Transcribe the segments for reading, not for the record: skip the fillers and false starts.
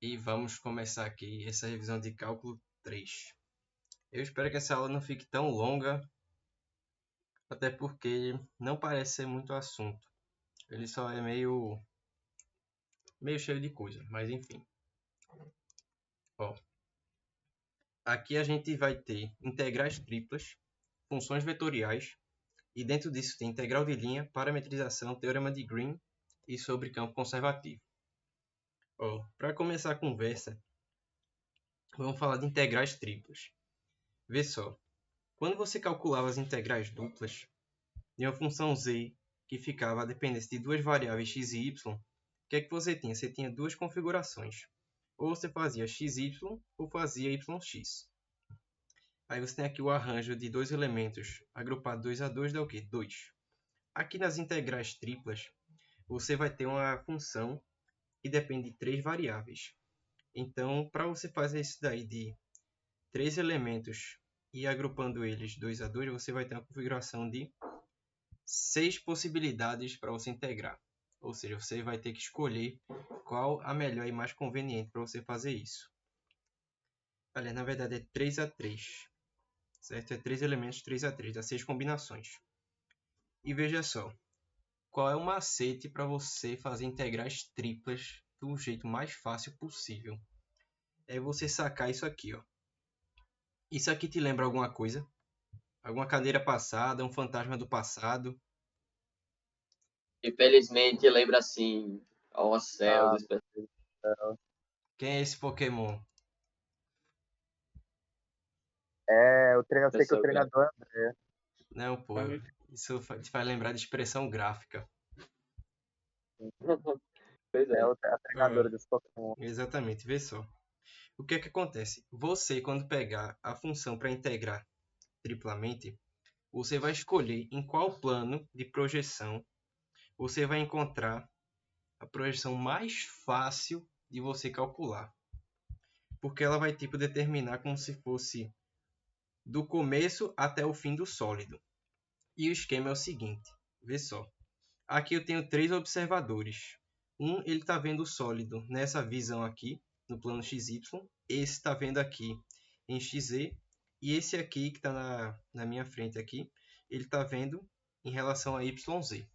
E vamos começar aqui essa revisão de cálculo 3. Eu espero que essa aula não fique tão longa, até porque não parece ser muito assunto. Ele só é meio cheio de coisa, mas enfim. Ó, aqui a gente vai ter integrais triplas, funções vetoriais, e dentro disso tem integral de linha, parametrização, teorema de Green e sobre campo conservativo. Para começar a conversa, vamos falar de integrais triplas. Vê só, quando você calculava as integrais duplas de uma função z que ficava a dependência de duas variáveis x e y, o que é que você tinha? Você tinha duas configurações. Ou você fazia xy ou fazia yx. Aí você tem aqui o arranjo de dois elementos agrupado 2 a 2 dá o quê? 2. Aqui nas integrais triplas, você vai ter uma função que depende de três variáveis. Então, para você fazer isso daí de três elementos e agrupando eles 2 a 2, você vai ter uma configuração de 6 possibilidades para você integrar. Ou seja, você vai ter que escolher qual a melhor e mais conveniente para você fazer isso. Aliás, na verdade é 3 a 3. Certo? É 3 elementos 3 a 3, dá 6 combinações. E veja só, qual é o macete para você fazer integrais triplas do jeito mais fácil possível? É você sacar isso aqui, ó. Isso aqui te lembra alguma coisa? Alguma cadeira passada, um fantasma do passado? Infelizmente, lembra assim, aos céus, Ah, espécies Quem é esse Pokémon? eu de sei que o pessoa treinador é André. Não, pô, isso te faz lembrar de expressão gráfica. Pois é. A treinadora dos Pokémon. Exatamente, vê só. O que é que acontece? Você, quando pegar a função para integrar triplamente, você vai escolher em qual plano de projeção você vai encontrar a projeção mais fácil de você calcular. Porque ela vai tipo determinar como se fosse do começo até o fim do sólido. E o esquema é o seguinte, vê só. Aqui eu tenho três observadores. Ele está vendo o sólido nessa visão aqui, no plano XY. Esse está vendo aqui em XZ. E esse aqui, que está na minha frente aqui, ele está vendo em relação a YZ.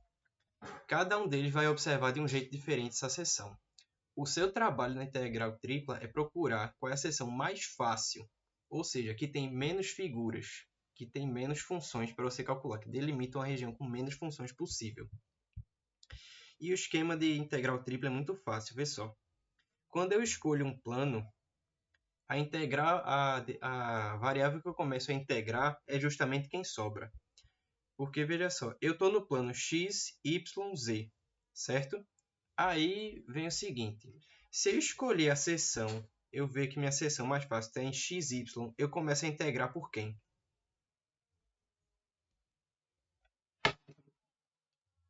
Cada um deles vai observar de um jeito diferente essa seção. O seu trabalho na integral tripla é procurar qual é a seção mais fácil, ou seja, que tem menos figuras, que tem menos funções para você calcular, que delimitam a região com menos funções possível. E o esquema de integral tripla é muito fácil, vê só. Quando eu escolho um plano, a variável que eu começo a integrar é justamente quem sobra. Porque, veja só, eu estou no plano x, y, z, certo? Aí vem o seguinte, se eu escolher a seção, eu ver que minha seção mais fácil está em x, y, eu começo a integrar por quem?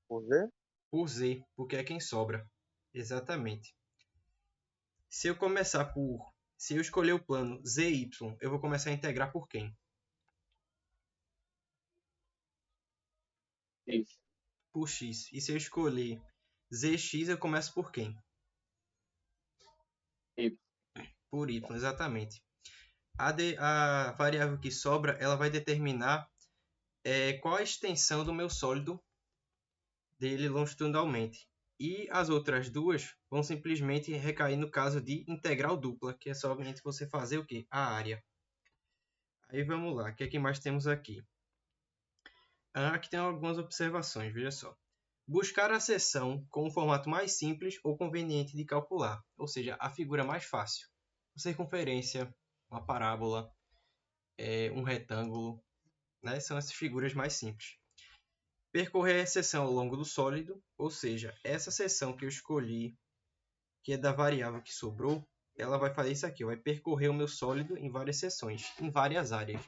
Por ver? Por z, porque é quem sobra. Exatamente. Se eu começar por... Se eu escolher o plano ZY, eu vou começar a integrar por quem? Isso. Por x. E se eu escolher ZX, eu começo por quem? E, Por y, exatamente. A variável que sobra, ela vai determinar qual a extensão do meu sólido dele longitudinalmente. E as outras duas vão simplesmente recair no caso de integral dupla, que é somente você fazer o quê? A área. Aí vamos lá, o que é que mais temos aqui? Aqui tem algumas observações, veja só. Buscar a seção com o formato mais simples ou conveniente de calcular, ou seja, a figura mais fácil. Uma circunferência, uma parábola, um retângulo, né? São essas figuras mais simples. Percorrer a seção ao longo do sólido, ou seja, essa seção que eu escolhi, que é da variável que sobrou, ela vai fazer isso aqui, vai percorrer o meu sólido em várias seções, em várias áreas.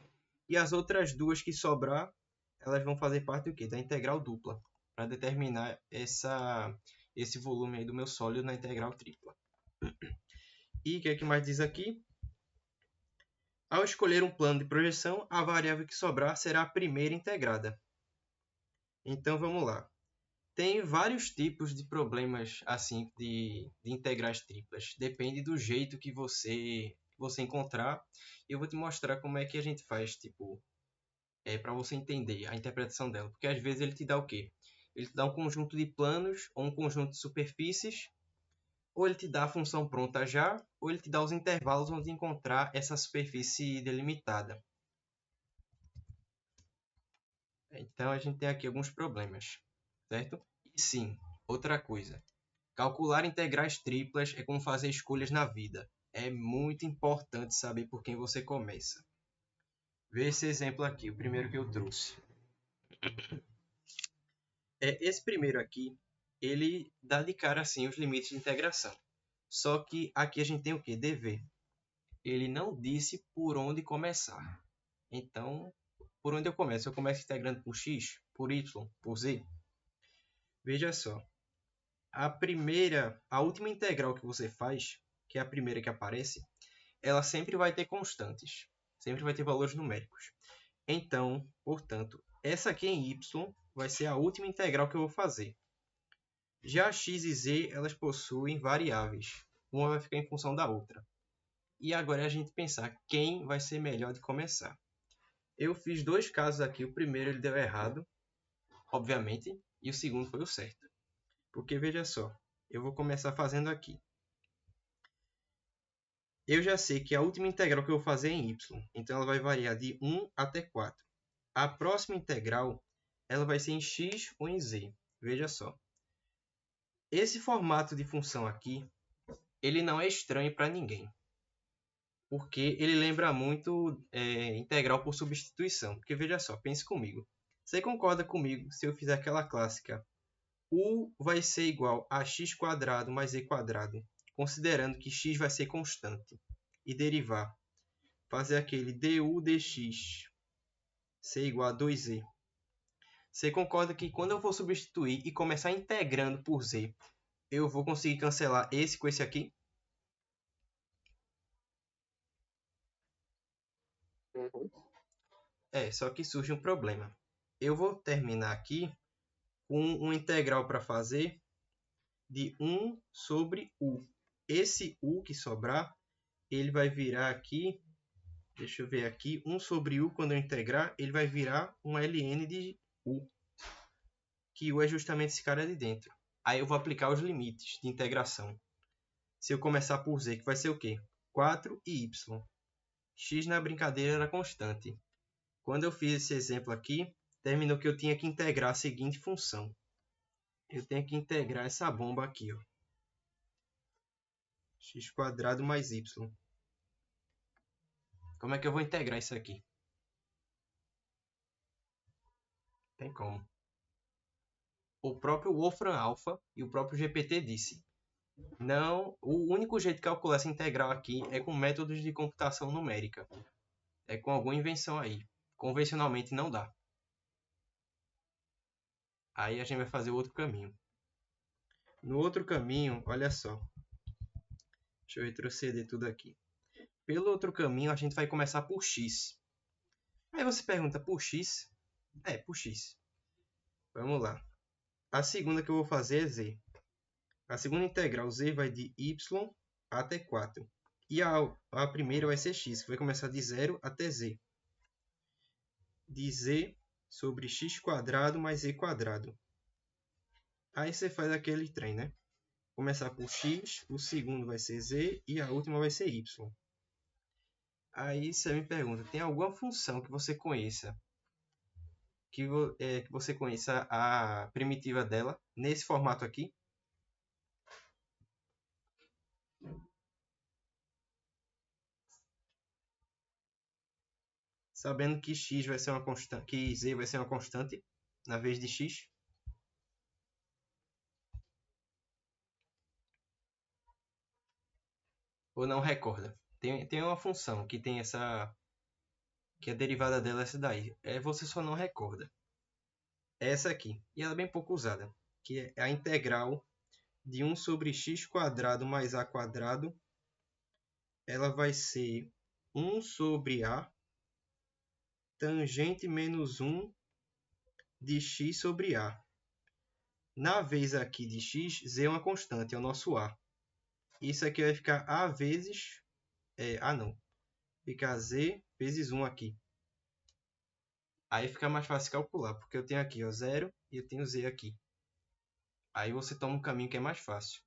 E as outras duas que sobrar, elas vão fazer parte do quê? Da integral dupla, para determinar esse volume aí do meu sólido na integral tripla. E o que é que mais diz aqui? Ao escolher um plano de projeção, a variável que sobrar será a primeira integrada. Então vamos lá. Tem vários tipos de problemas assim de integrais triplas. Depende do jeito que você encontrar. Eu vou te mostrar como é que a gente faz, tipo, para você entender a interpretação dela. Porque às vezes ele te dá o quê? Ele te dá um conjunto de planos ou um conjunto de superfícies, ou ele te dá a função pronta já, ou ele te dá os intervalos onde encontrar essa superfície delimitada. Então a gente tem aqui alguns problemas, certo? E sim, outra coisa. Calcular integrais triplas é como fazer escolhas na vida. É muito importante saber por quem você começa. Veja esse exemplo aqui, o primeiro que eu trouxe. Esse primeiro aqui, ele dá de cara assim os limites de integração. Só que aqui a gente tem o que? Dever. Ele não disse por onde começar. Então, por onde eu começo? Eu começo integrando por x, por y, por z. Veja só. A última integral que você faz, que é a primeira que aparece, ela sempre vai ter constantes. Sempre vai ter valores numéricos. Então, portanto, essa aqui em y vai ser a última integral que eu vou fazer. Já x e z, elas possuem variáveis. Uma vai ficar em função da outra. E agora é a gente pensar quem vai ser melhor de começar. Eu fiz dois casos aqui. O primeiro ele deu errado, obviamente, e o segundo foi o certo. Porque veja só, eu vou começar fazendo aqui. Eu já sei que a última integral que eu vou fazer é em y, então ela vai variar de 1 até 4. A próxima integral ela vai ser em x ou em z. Veja só. Esse formato de função aqui, ele não é estranho para ninguém. Porque ele lembra muito integral por substituição. Porque veja só, pense comigo. Você concorda comigo se eu fizer aquela clássica? U vai ser igual a x² mais z², considerando que x vai ser constante. E derivar. Fazer aquele du dx ser igual a 2z. Você concorda que quando eu for substituir e começar integrando por z, eu vou conseguir cancelar esse com esse aqui? Uhum. Só que surge um problema. Eu vou terminar aqui com uma integral para fazer de 1 sobre u. Esse u que sobrar, ele vai virar aqui, deixa eu ver aqui, 1 sobre u, quando eu integrar, ele vai virar um ln de u. Que u é justamente esse cara de dentro. Aí eu vou aplicar os limites de integração. Se eu começar por z, que vai ser o quê? 4 e y. X na brincadeira era constante. Quando eu fiz esse exemplo aqui, terminou que eu tinha que integrar a seguinte função. Eu tenho que integrar essa bomba aqui, ó. x² mais y. Como é que eu vou integrar isso aqui? Tem como. O próprio Wolfram Alpha e o próprio GPT disse. Não, o único jeito de calcular essa integral aqui é com métodos de computação numérica. É com alguma invenção aí. Convencionalmente não dá. Aí a gente vai fazer o outro caminho. No outro caminho, olha só. Deixa eu retroceder tudo aqui. Pelo outro caminho, a gente vai começar por x. Aí você pergunta, por x? Por x. Vamos lá. A segunda que eu vou fazer é z. A segunda integral, z, vai de y até 4. E a primeira vai ser x, que vai começar de 0 até z. De z sobre x² mais z². Aí você faz aquele trem, né? Começar por x, o segundo vai ser z e a última vai ser y. Aí você me pergunta, tem alguma função que você conheça, que você conheça a primitiva dela nesse formato aqui? Sabendo que x vai ser uma constante, que z vai ser uma constante na vez de x? Ou não recorda? Tem uma função que tem essa, que a derivada dela é essa daí. Você só não recorda. É essa aqui. E ela é bem pouco usada. Que é a integral de 1 sobre x² mais a². Ela vai ser 1 sobre a tangente menos 1 de x sobre a. Na vez aqui de x, z é uma constante, é o nosso a. Isso aqui vai ficar a vezes... não. Fica z vezes 1 aqui. Aí fica mais fácil calcular, porque eu tenho aqui 0 e eu tenho z aqui. Aí você toma um caminho que é mais fácil.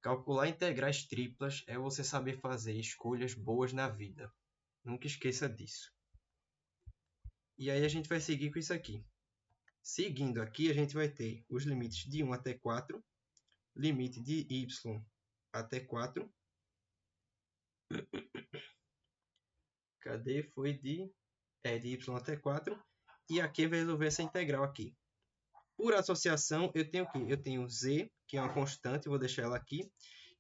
Calcular integrais triplas é você saber fazer escolhas boas na vida. Nunca esqueça disso. E aí a gente vai seguir com isso aqui. Seguindo aqui, a gente vai ter os limites de 1 até 4, limite de y até 4. Cadê? Foi de y até 4. E aqui vai resolver essa integral aqui. Por associação, eu tenho o quê? Eu tenho z, que é uma constante, vou deixar ela aqui.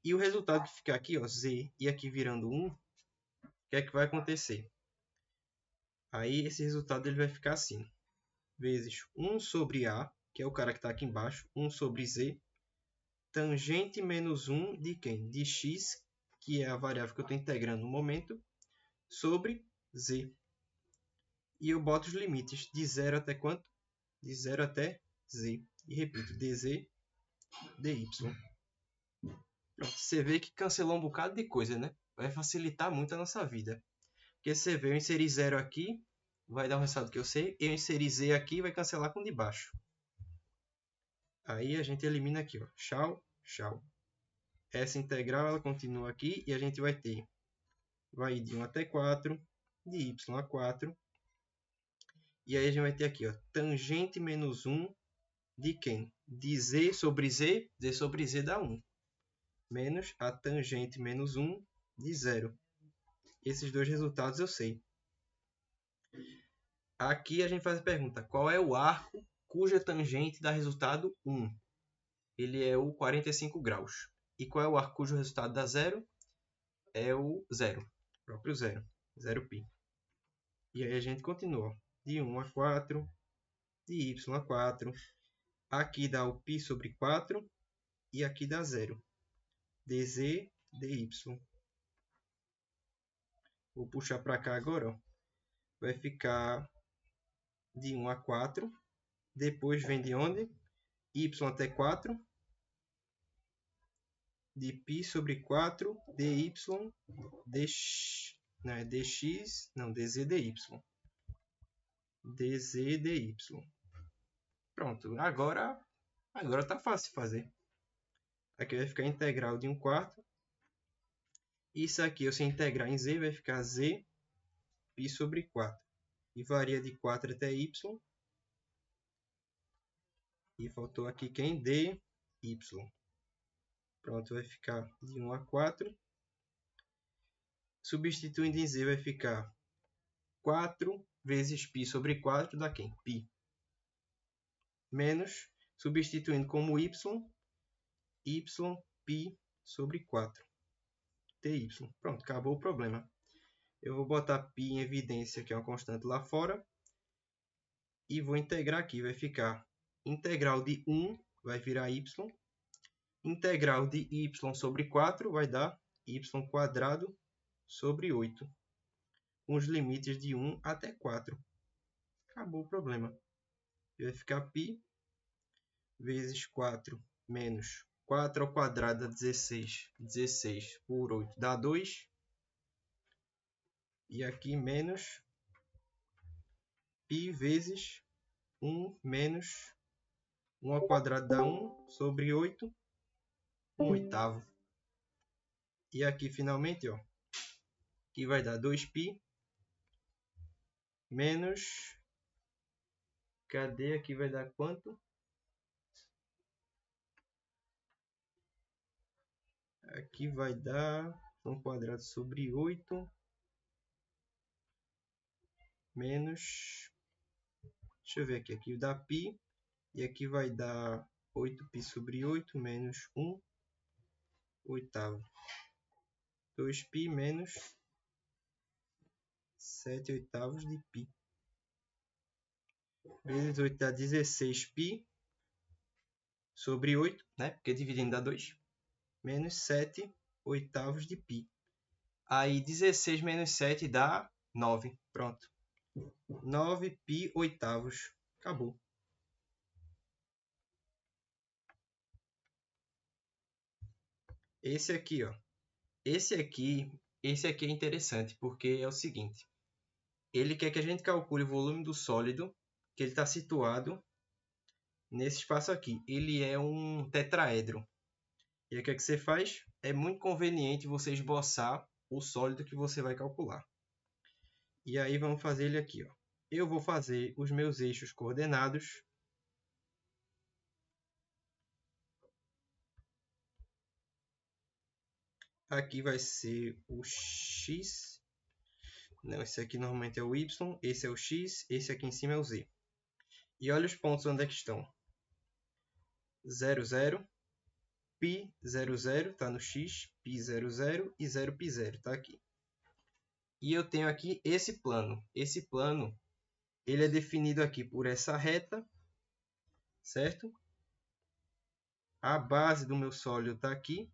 E o resultado que ficar aqui, ó, z, e aqui virando 1, o que é que vai acontecer? Aí esse resultado ele vai ficar assim. Vezes 1 sobre a, que é o cara que está aqui embaixo, 1 sobre z, tangente menos 1 de quem? De x, que é a variável que eu estou integrando no momento, sobre z. E eu boto os limites de 0 até quanto? De 0 até z. E repito, dz, dy. Pronto, você vê que cancelou um bocado de coisa, né? Vai facilitar muito a nossa vida. Porque você vê, eu inseri 0 aqui, vai dar um resultado que eu sei. Eu inseri z aqui, vai cancelar com o de baixo. Aí a gente elimina aqui, ó. Tchau, tchau. Essa integral ela continua aqui e a gente vai ter, vai de 1 até 4, de y a 4. E aí a gente vai ter aqui, ó, tangente menos 1 de quem? De z sobre z sobre z dá 1. Menos a tangente menos 1 de 0. Esses dois resultados eu sei. Aqui a gente faz a pergunta, qual é o arco cuja tangente dá resultado 1? Ele é o 45 graus. E qual é o arco cujo resultado dá 0? É o 0. O próprio 0. 0π. E aí a gente continua. De 1 a 4, de y a 4. Aqui dá o π sobre 4 e aqui dá 0. dz, dy. Vou puxar para cá agora. Ó. Vai ficar de 1 a 4. Depois vem de onde? Y até 4. De π sobre 4 dy dx. Não, é dx. Não, dz dy. Dz dy. Pronto. Agora tá fácil de fazer. Aqui vai ficar integral de 1/4. Isso aqui, eu se integrar em z, vai ficar z π sobre 4. E varia de 4 até y. E faltou aqui quem? dy. Pronto, vai ficar de 1 a 4. Substituindo em z, vai ficar 4 vezes π sobre 4 dá quem? π. Menos, substituindo como y π sobre 4. ty. Pronto, acabou o problema. Eu vou botar π em evidência, que é uma constante lá fora. E vou integrar aqui. Vai ficar integral de 1, vai virar y. Integral de y sobre 4 vai dar y² sobre 8. Com os limites de 1 até 4. Acabou o problema. Vai ficar π vezes 4 menos 4 ao quadrado dá 16. 16 por 8 dá 2. E aqui menos π vezes 1 menos 1 ao quadrado dá 1 sobre 8. 1/8. E aqui finalmente, ó, que vai dar 2π menos... Cadê? Aqui vai dar quanto? Aqui vai dar 1² sobre 8 menos... Deixa eu ver aqui. Aqui dá π. E aqui vai dar 8π sobre 8 menos 1/8. 2π menos 7/8 de π. Vezes 8 dá 16π sobre 8, né? Porque dividindo dá 2. Menos 7/8 de π. Aí 16 menos 7 dá 9. Pronto. 9π/8. Acabou. Esse aqui, ó. Esse aqui é interessante, porque é o seguinte. Ele quer que a gente calcule o volume do sólido, que ele está situado nesse espaço aqui. Ele é um tetraedro. E aí o que é que você faz? É muito conveniente você esboçar o sólido que você vai calcular. E aí vamos fazer ele aqui, ó. Eu vou fazer os meus eixos coordenados. Aqui vai ser o x. Não, esse aqui normalmente é o y. Esse é o x. Esse aqui em cima é o z. E olha os pontos onde é que estão. 0, 0. Π, 0, 0 está no x. Π, 0, 0. E 0, π, 0 está aqui. E eu tenho aqui esse plano. Esse plano ele é definido aqui por essa reta, certo? A base do meu sólido está aqui.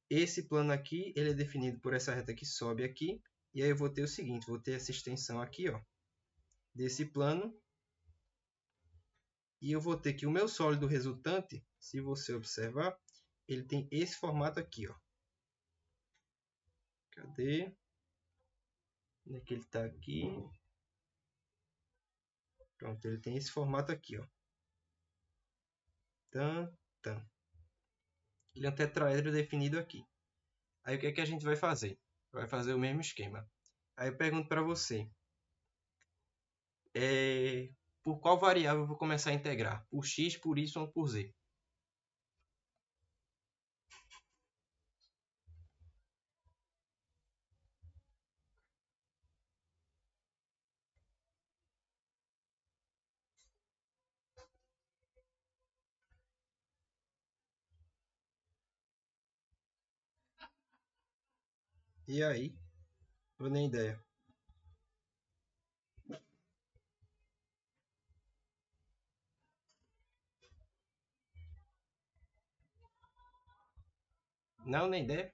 Esse plano aqui ele é definido por essa reta que sobe aqui. E aí eu vou ter o seguinte, vou ter essa extensão aqui, ó, desse plano. E eu vou ter que o meu sólido resultante, se você observar, ele tem esse formato aqui, ó. Cadê? Onde é que ele está aqui? Pronto, ele tem esse formato aqui, ó. Ele é um tetraedro definido aqui. Aí o que é que a gente vai fazer? Vai fazer o mesmo esquema. Aí eu pergunto para você, por qual variável eu vou começar a integrar? Por x, por y ou por z? E aí? Não nem ideia. Não, nem ideia.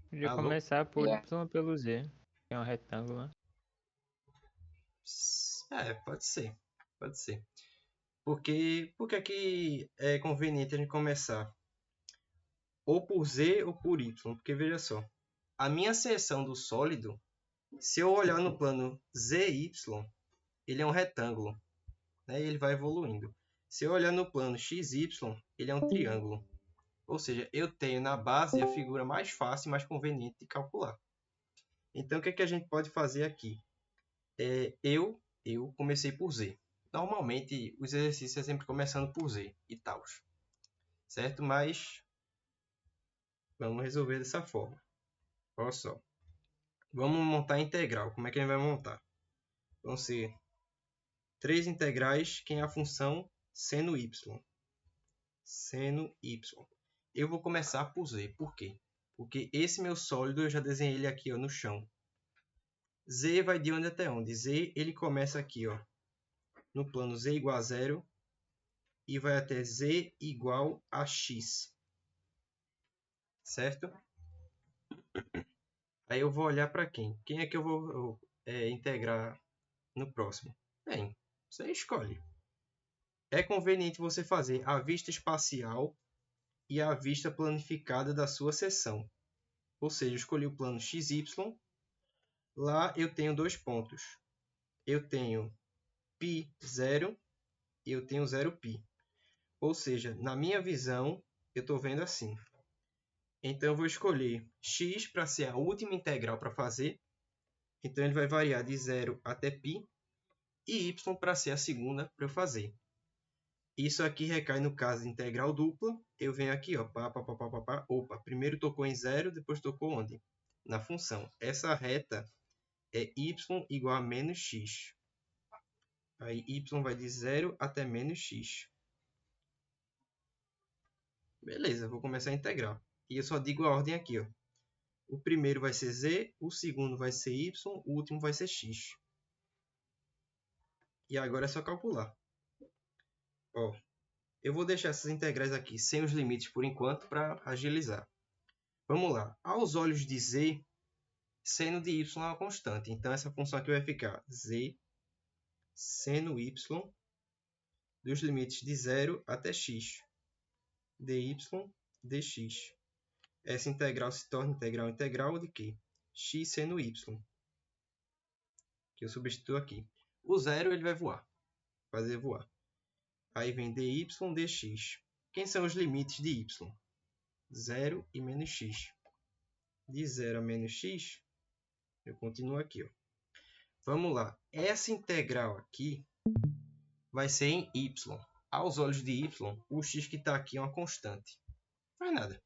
Podia Alô? começar por É. Y pelo Z, que é um retângulo, né? Pode ser. Pode ser. Porque aqui é conveniente a gente começar ou por Z ou por Y. Porque veja só, a minha seção do sólido, se eu olhar no plano ZY, ele é um retângulo, né? E ele vai evoluindo. Se eu olhar no plano XY, ele é um triângulo. Ou seja, eu tenho na base a figura mais fácil e mais conveniente de calcular. Então, o que é que a gente pode fazer aqui? Eu comecei por Z. Normalmente, os exercícios é sempre começando por Z e tal. Certo? Mas vamos resolver dessa forma. Olha só. Vamos montar a integral. Como é que a gente vai montar? Vão ser 3 integrais, que é a função seno y. Seno y. Eu vou começar por Z. Por quê? Porque esse meu sólido eu já desenhei ele aqui, ó, no chão. Z vai de onde até onde? Z ele começa aqui, ó, no plano Z igual a 0 e vai até Z igual a x. Certo? Aí eu vou olhar para quem? Quem é que eu vou integrar no próximo? Bem, você escolhe. É conveniente você fazer a vista espacial e a vista planificada da sua seção. Ou seja, eu escolhi o plano XY. Lá eu tenho dois pontos. Eu tenho π0 e eu tenho 0π. Ou seja, na minha visão, eu estou vendo assim. Então, eu vou escolher x para ser a última integral para fazer. Então, ele vai variar de 0 até π. E y para ser a segunda para eu fazer. Isso aqui recai no caso de integral dupla. Eu venho aqui, ó, opa, primeiro tocou em 0, depois tocou onde? Na função. Essa reta é y igual a menos x. Aí y vai de 0 até menos x. Beleza, vou começar a integrar. E eu só digo a ordem aqui, ó. O primeiro vai ser z, o segundo vai ser y, o último vai ser x. E agora é só calcular. Ó, eu vou deixar essas integrais aqui sem os limites por enquanto para agilizar. Vamos lá. Aos olhos de z, seno de y é uma constante. Então, essa função aqui vai ficar z seno y dos limites de 0 até x, dy dx. Essa integral se torna integral de quê? X seno y, que eu substituo aqui. O zero ele vai voar, fazer voar. Aí vem dy dx. Quem são os limites de y? 0 e menos x. De 0 a menos x, eu continuo aqui. Ó. Vamos lá. Essa integral aqui vai ser em y. Aos olhos de y, o x que está aqui é uma constante. Não faz nada.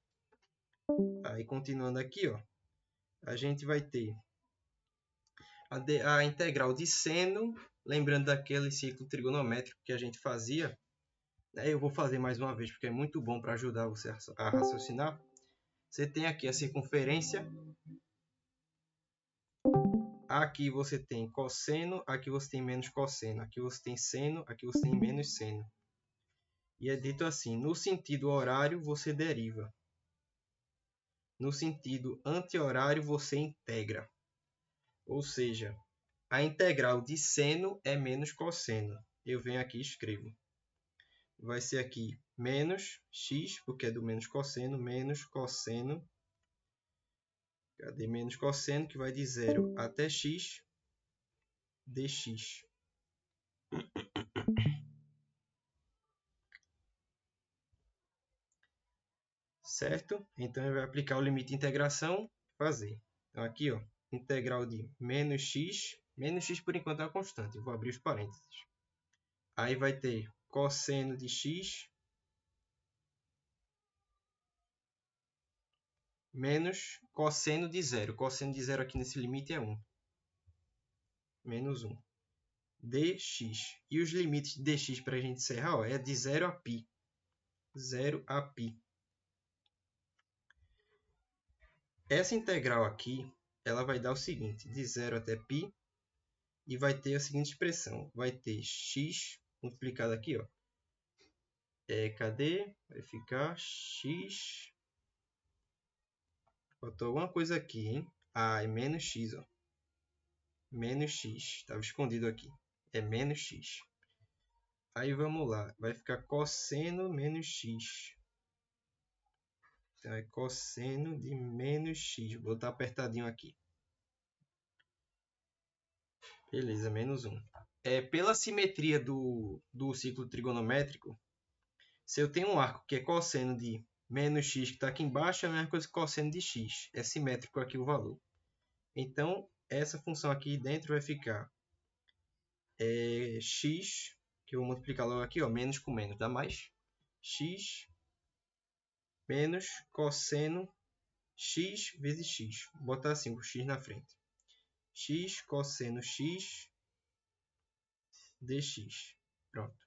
Aí, continuando aqui, ó, a gente vai ter a integral de seno, lembrando daquele ciclo trigonométrico que a gente fazia. Eu vou fazer mais uma vez, porque é muito bom para ajudar você a raciocinar. Você tem aqui a circunferência. Aqui você tem cosseno, aqui você tem menos cosseno. Aqui você tem seno, aqui você tem menos seno. E é dito assim, no sentido horário você deriva. No sentido anti-horário você integra. Ou seja, a integral de seno é menos cosseno. Eu venho aqui e escrevo. Vai ser aqui menos x, porque é do menos cosseno, menos cosseno. Cadê menos cosseno? Que vai de 0 até x dx. Certo? Então, ele vai aplicar o limite de integração, fazer. Então, aqui, ó, integral de menos x por enquanto é uma constante. Eu vou abrir os parênteses. Aí vai ter cosseno de x menos cosseno de 0. Cosseno de 0 aqui nesse limite é 1. Menos 1. Dx. E os limites de dx para a gente encerrar ó, é de 0 a π. 0 a π. Essa integral aqui, ela vai dar o seguinte, de 0 até π, e vai ter a seguinte expressão. Vai ter x multiplicado aqui, ó. Cadê? Vai ficar x... Faltou alguma coisa aqui, hein? Ah, é menos x, ó. Menos x. Estava escondido aqui. É menos x. Aí vamos lá. Vai ficar cosseno menos x. Então, é cosseno de menos x. Vou botar apertadinho aqui. Beleza, menos 1. Pela simetria do ciclo trigonométrico, se eu tenho um arco que é cosseno de menos x, que está aqui embaixo, é a mesma coisa que cosseno de x. É simétrico aqui o valor. Então, essa função aqui dentro vai ficar x, que eu vou multiplicar logo aqui, ó, menos com menos, dá mais. X menos cosseno x vezes x. Vou botar assim, o x na frente. X cosseno x dx. Pronto.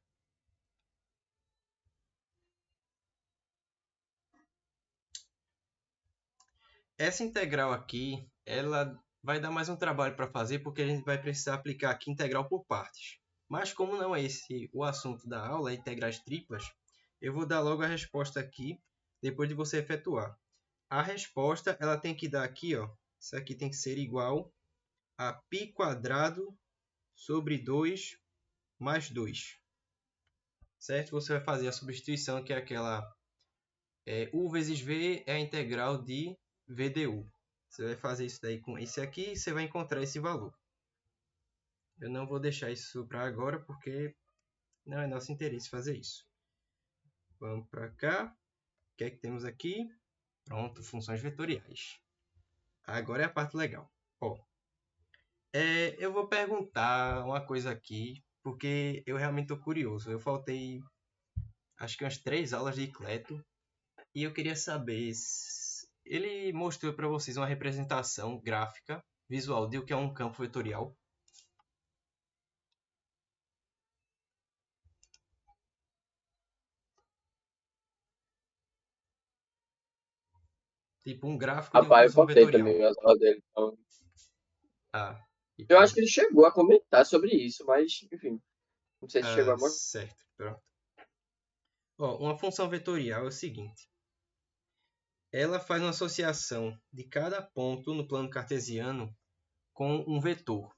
Essa integral aqui, ela vai dar mais um trabalho para fazer, porque a gente vai precisar aplicar aqui integral por partes. Mas como não é esse o assunto da aula, integrais triplas, eu vou dar logo a resposta aqui, depois de você efetuar. A resposta, ela tem que dar aqui, ó. Isso aqui tem que ser igual a π² sobre 2 mais 2. Certo? Você vai fazer a substituição, que é aquela... u vezes v é a integral de v du. Você vai fazer isso daí com esse aqui e você vai encontrar esse valor. Eu não vou deixar isso para agora, porque não é nosso interesse fazer isso. Vamos para cá. O que é que temos aqui? Pronto, funções vetoriais. Agora é a parte legal. Ó, eu vou perguntar uma coisa aqui, porque eu realmente estou curioso. Eu faltei, acho que umas 3 aulas de Icleto, e eu queria saber se ele mostrou para vocês uma representação gráfica, visual, de o que é um campo vetorial. Tipo um gráfico de uma Rapaz, eu função faltei vetorial. também as aulas dele. Então, Tipo, eu acho que ele chegou a comentar sobre isso, mas, enfim. Não sei se chegou a mostrar. certo, pronto. Ó, uma função vetorial é o seguinte. Ela faz uma associação de cada ponto no plano cartesiano com um vetor.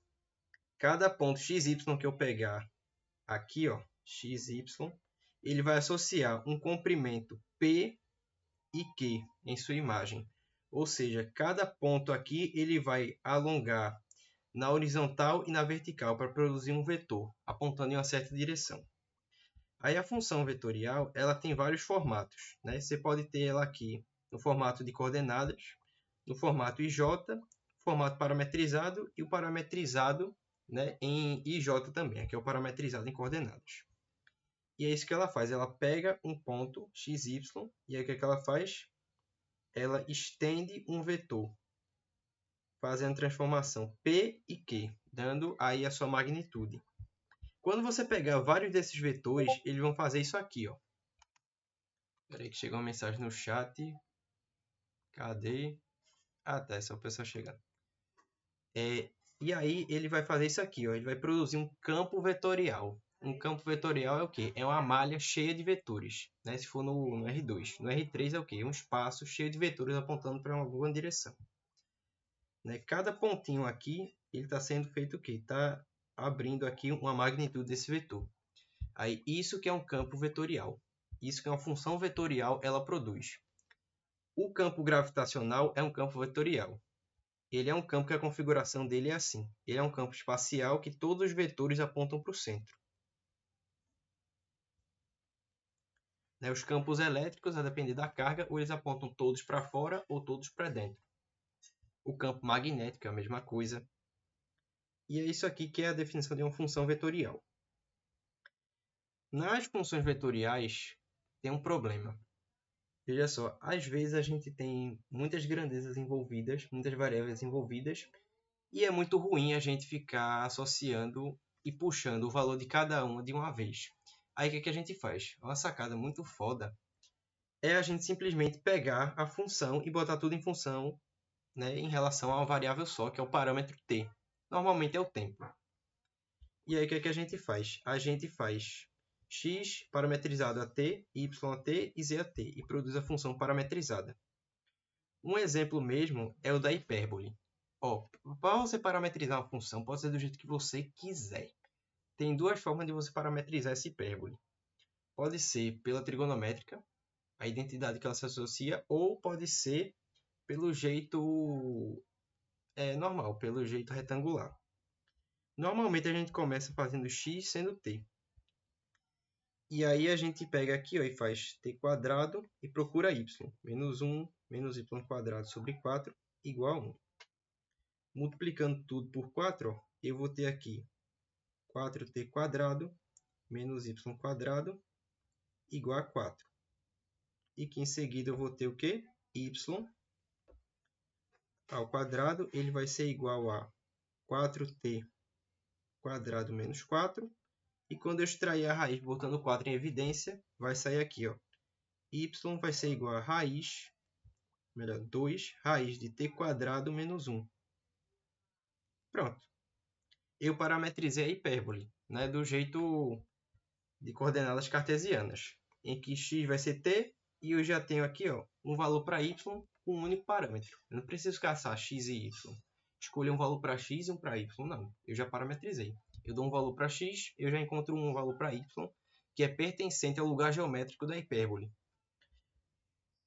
cada ponto xy que eu pegar aqui, ó, xy, ele vai associar um comprimento P e Q em sua imagem. Ou seja, cada ponto aqui ele vai alongar na horizontal e na vertical para produzir um vetor, apontando em uma certa direção. Aí a função vetorial ela tem vários formatos, né? Você pode ter ela aqui no formato de coordenadas, no formato IJ, formato parametrizado e o parametrizado, né, em IJ também, aqui é o parametrizado em coordenadas. E é isso que ela faz, ela pega um ponto XY e aí o que ela faz? Ela estende um vetor, fazendo transformação P e Q, dando aí a sua magnitude. Quando você pegar vários desses vetores, eles vão fazer isso aqui, ó. Espera aí que chegou uma mensagem no chat. Cadê? Ah, tá, é só o pessoal chegando. E aí ele vai fazer isso aqui, ó. Ele vai produzir um campo vetorial. Um campo vetorial é o quê? É uma malha cheia de vetores, né? Se for no R2. No R3 é o quê? Um espaço cheio de vetores apontando para alguma direção. Né? Cada pontinho aqui, ele está sendo feito o quê? Está abrindo aqui uma magnitude desse vetor. Aí, isso que é um campo vetorial. Isso que é uma função vetorial, ela produz. O campo gravitacional é um campo vetorial. Ele é um campo que a configuração dele é assim. Ele é um campo espacial que todos os vetores apontam para o centro. Né? Os campos elétricos, a depender da carga, ou eles apontam todos para fora ou todos para dentro. O campo magnético é a mesma coisa. E é isso aqui que é a definição de uma função vetorial. Nas funções vetoriais, tem um problema. Veja só, às vezes a gente tem muitas grandezas envolvidas, muitas variáveis envolvidas, e é muito ruim a gente ficar associando e puxando o valor de cada uma de uma vez. Aí o que a gente faz? Uma sacada muito foda é a gente simplesmente pegar a função e botar tudo em função, né, em relação a uma variável só, que é o parâmetro t. Normalmente é o tempo. E aí o que a gente faz? A gente faz x parametrizado a t, y a t e z a t, e produz a função parametrizada. Um exemplo mesmo é o da hipérbole. Para você parametrizar uma função, pode ser do jeito que você quiser. Tem duas formas de você parametrizar essa hipérbole. Pode ser pela trigonométrica, a identidade que ela se associa, ou pode ser pelo jeito normal, pelo jeito retangular. Normalmente a gente começa fazendo x sendo t. E aí a gente pega aqui, ó, e faz t quadrado e procura y. Menos 1 menos y quadrado sobre 4 igual a 1. Multiplicando tudo por 4, ó, eu vou ter aqui 4t quadrado menos y quadrado igual a 4. E que em seguida eu vou ter o quê? Y ao quadrado, ele vai ser igual a 4t quadrado menos 4. E quando eu extrair a raiz botando 4 em evidência, vai sair aqui, ó. Y vai ser igual a raiz, 2 raiz de t quadrado menos 1. Pronto. Eu parametrizei a hipérbole, né, do jeito de coordenadas cartesianas, em que x vai ser t e eu já tenho aqui, ó, um valor para y com um único parâmetro. Eu não preciso caçar x e y. Escolher um valor para x e um para y, não. Eu já parametrizei. Eu dou um valor para x, eu já encontro um valor para y, que é pertencente ao lugar geométrico da hipérbole.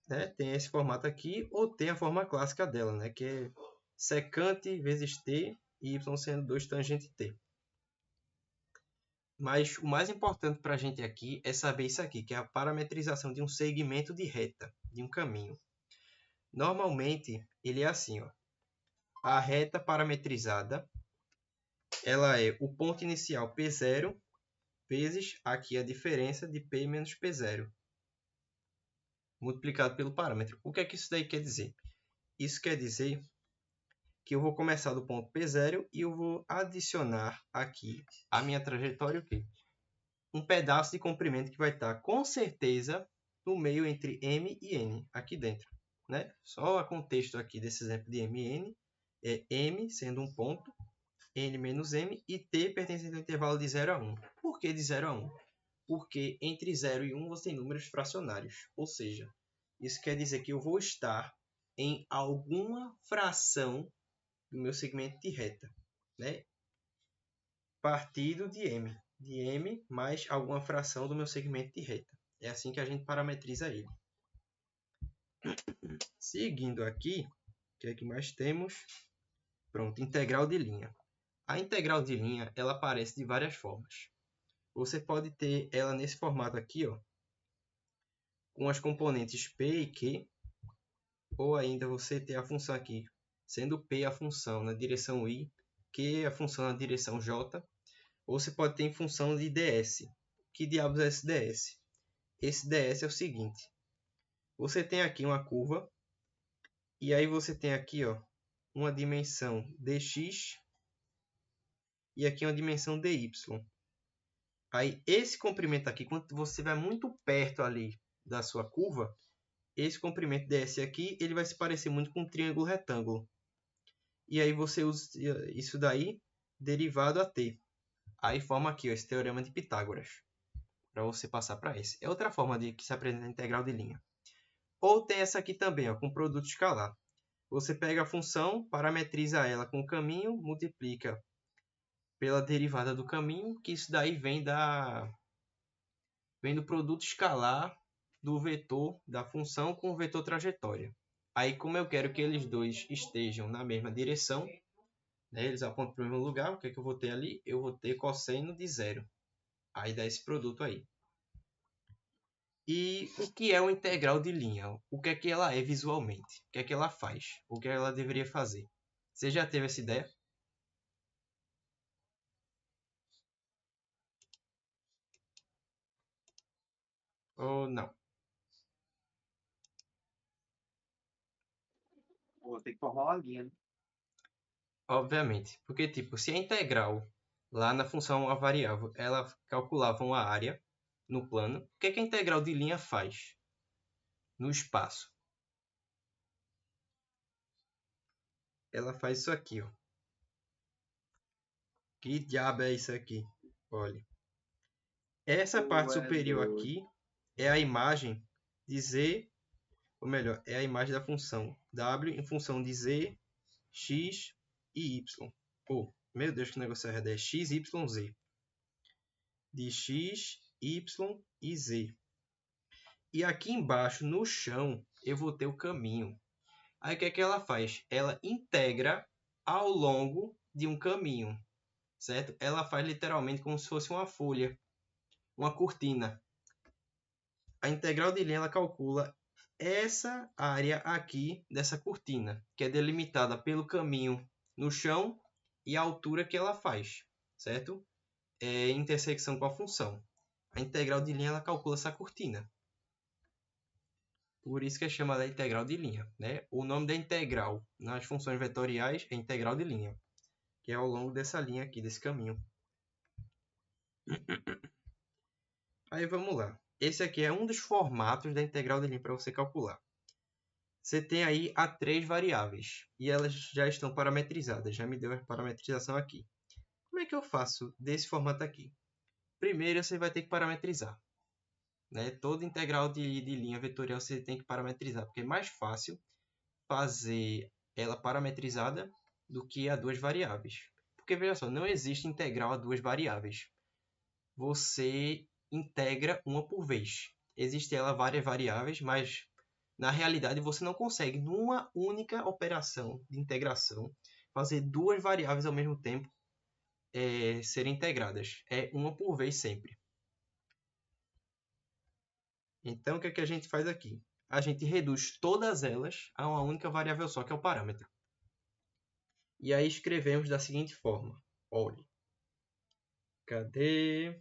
Né? Tem esse formato aqui, ou tem a forma clássica dela, né? Que é secante vezes t, e y sendo 2 tangente t. Mas o mais importante para a gente aqui é saber isso aqui, que é a parametrização de um segmento de reta, de um caminho. Normalmente, ele é assim, ó. A reta parametrizada, ela é o ponto inicial P0 vezes aqui a diferença de P menos P0, multiplicado pelo parâmetro. O que é que isso daí quer dizer? Isso quer dizer que eu vou começar do ponto P0 e eu vou adicionar aqui a minha trajetória, o quê? Um pedaço de comprimento que vai estar com certeza no meio entre M e N, aqui dentro. Né? Só o contexto aqui desse exemplo de M e N é M sendo um ponto, N menos M e T pertencendo ao intervalo de 0 a 1. Por que de 0 a 1? Porque entre 0 e 1 você tem números fracionários. Ou seja, isso quer dizer que eu vou estar em alguma fração do meu segmento de reta. Né? partido de m mais alguma fração do meu segmento de reta. É assim que a gente parametriza ele. Seguindo aqui, o que é que mais temos? Pronto, integral de linha. A integral de linha, ela aparece de várias formas. Você pode ter ela nesse formato aqui, ó, com as componentes p e q, ou ainda você ter a função aqui, sendo p a função na direção y, q a função na direção j, ou você pode ter em função de ds. Que diabos é esse ds? Esse ds é o seguinte, você tem aqui uma curva, e aí você tem aqui, ó, uma dimensão dx, e aqui uma dimensão dy. Aí esse comprimento aqui, quando você vai muito perto ali da sua curva, esse comprimento ds aqui, ele vai se parecer muito com um triângulo retângulo. E aí você usa isso daí derivado a t. Aí forma aqui, ó, esse teorema de Pitágoras, para você passar para esse. É outra forma de que se apresenta a integral de linha. Ou tem essa aqui também, ó, com produto escalar. Você pega a função, parametriza ela com o caminho, multiplica pela derivada do caminho, que isso daí vem do produto escalar do vetor da função com o vetor trajetória. Aí, como eu quero que eles dois estejam na mesma direção, né, eles apontam para o mesmo lugar, o que é que eu vou ter ali? Eu vou ter cosseno de zero. Aí dá esse produto aí. E o que é uma integral de linha? O que é que ela é visualmente? O que é que ela faz? O que ela deveria fazer? Você já teve essa ideia? Ou não? Vou ter que formar uma linha, né? Obviamente. Porque, tipo, se a integral lá na função a variável, ela calculava uma área no plano, o que é que a integral de linha faz no espaço? Ela faz isso aqui, ó. Que diabo é isso aqui? Olha. Essa parte superior aqui é a imagem de z, ou melhor, é a imagem da função w em função de z, x e y. Oh, meu Deus, que negócio é x, y, z. De x, y e z. E aqui embaixo, no chão, eu vou ter o caminho. Aí o que é que ela faz? Ela integra ao longo de um caminho, certo? Ela faz literalmente como se fosse uma folha, uma cortina. A integral de linha ela calcula essa área aqui dessa cortina, que é delimitada pelo caminho no chão e a altura que ela faz, certo? É intersecção com a função. A integral de linha ela calcula essa cortina. Por isso que é chamada de integral de linha, né? O nome da integral nas funções vetoriais é integral de linha, que é ao longo dessa linha aqui, desse caminho. Aí vamos lá. Esse aqui é um dos formatos da integral de linha para você calcular. Você tem aí a 3 variáveis e elas já estão parametrizadas. Já me deu a parametrização aqui. Como é que eu faço desse formato aqui? Primeiro você vai ter que parametrizar, né? Toda integral de linha vetorial você tem que parametrizar, porque é mais fácil fazer ela parametrizada do que a duas variáveis. Porque, veja só, não existe integral a duas variáveis. Você integra uma por vez. Existem ela várias variáveis, mas na realidade você não consegue, numa única operação de integração, fazer duas variáveis ao mesmo tempo serem integradas. É uma por vez sempre. Então, o que é que a gente faz aqui? A gente reduz todas elas a uma única variável só, que é o parâmetro. E aí escrevemos da seguinte forma. Olhe. Cadê?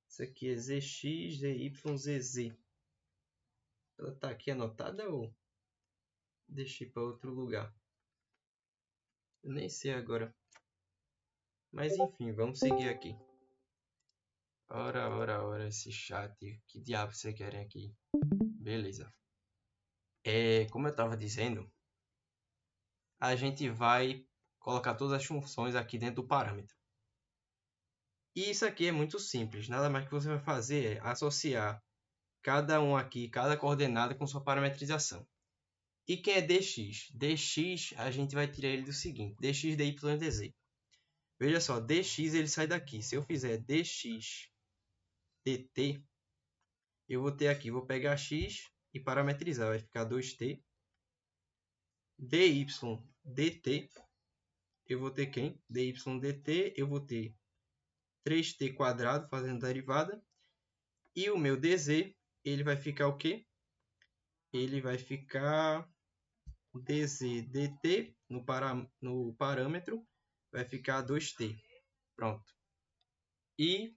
Isso aqui é zx, zy, zz. Ela está aqui anotada ou deixei para outro lugar? Eu nem sei agora. Mas enfim, vamos seguir aqui. Ora, esse chat. Que diabo vocês querem aqui? Beleza. Como eu estava dizendo, a gente vai colocar todas as funções aqui dentro do parâmetro. E isso aqui é muito simples. Nada mais que você vai fazer é associar cada um aqui, cada coordenada com sua parametrização. E quem é dx? Dx, a gente vai tirar ele do seguinte. Dx, dy e dz. Veja só, dx ele sai daqui. Se eu fizer dx dt, eu vou ter aqui, vou pegar x e parametrizar. Vai ficar 2t. dy dt, eu vou ter quem? dy dt, eu vou ter 3t quadrado fazendo derivada. E o meu dz, ele vai ficar o quê? Ele vai ficar dz dt no parâmetro, vai ficar 2t. Pronto. E,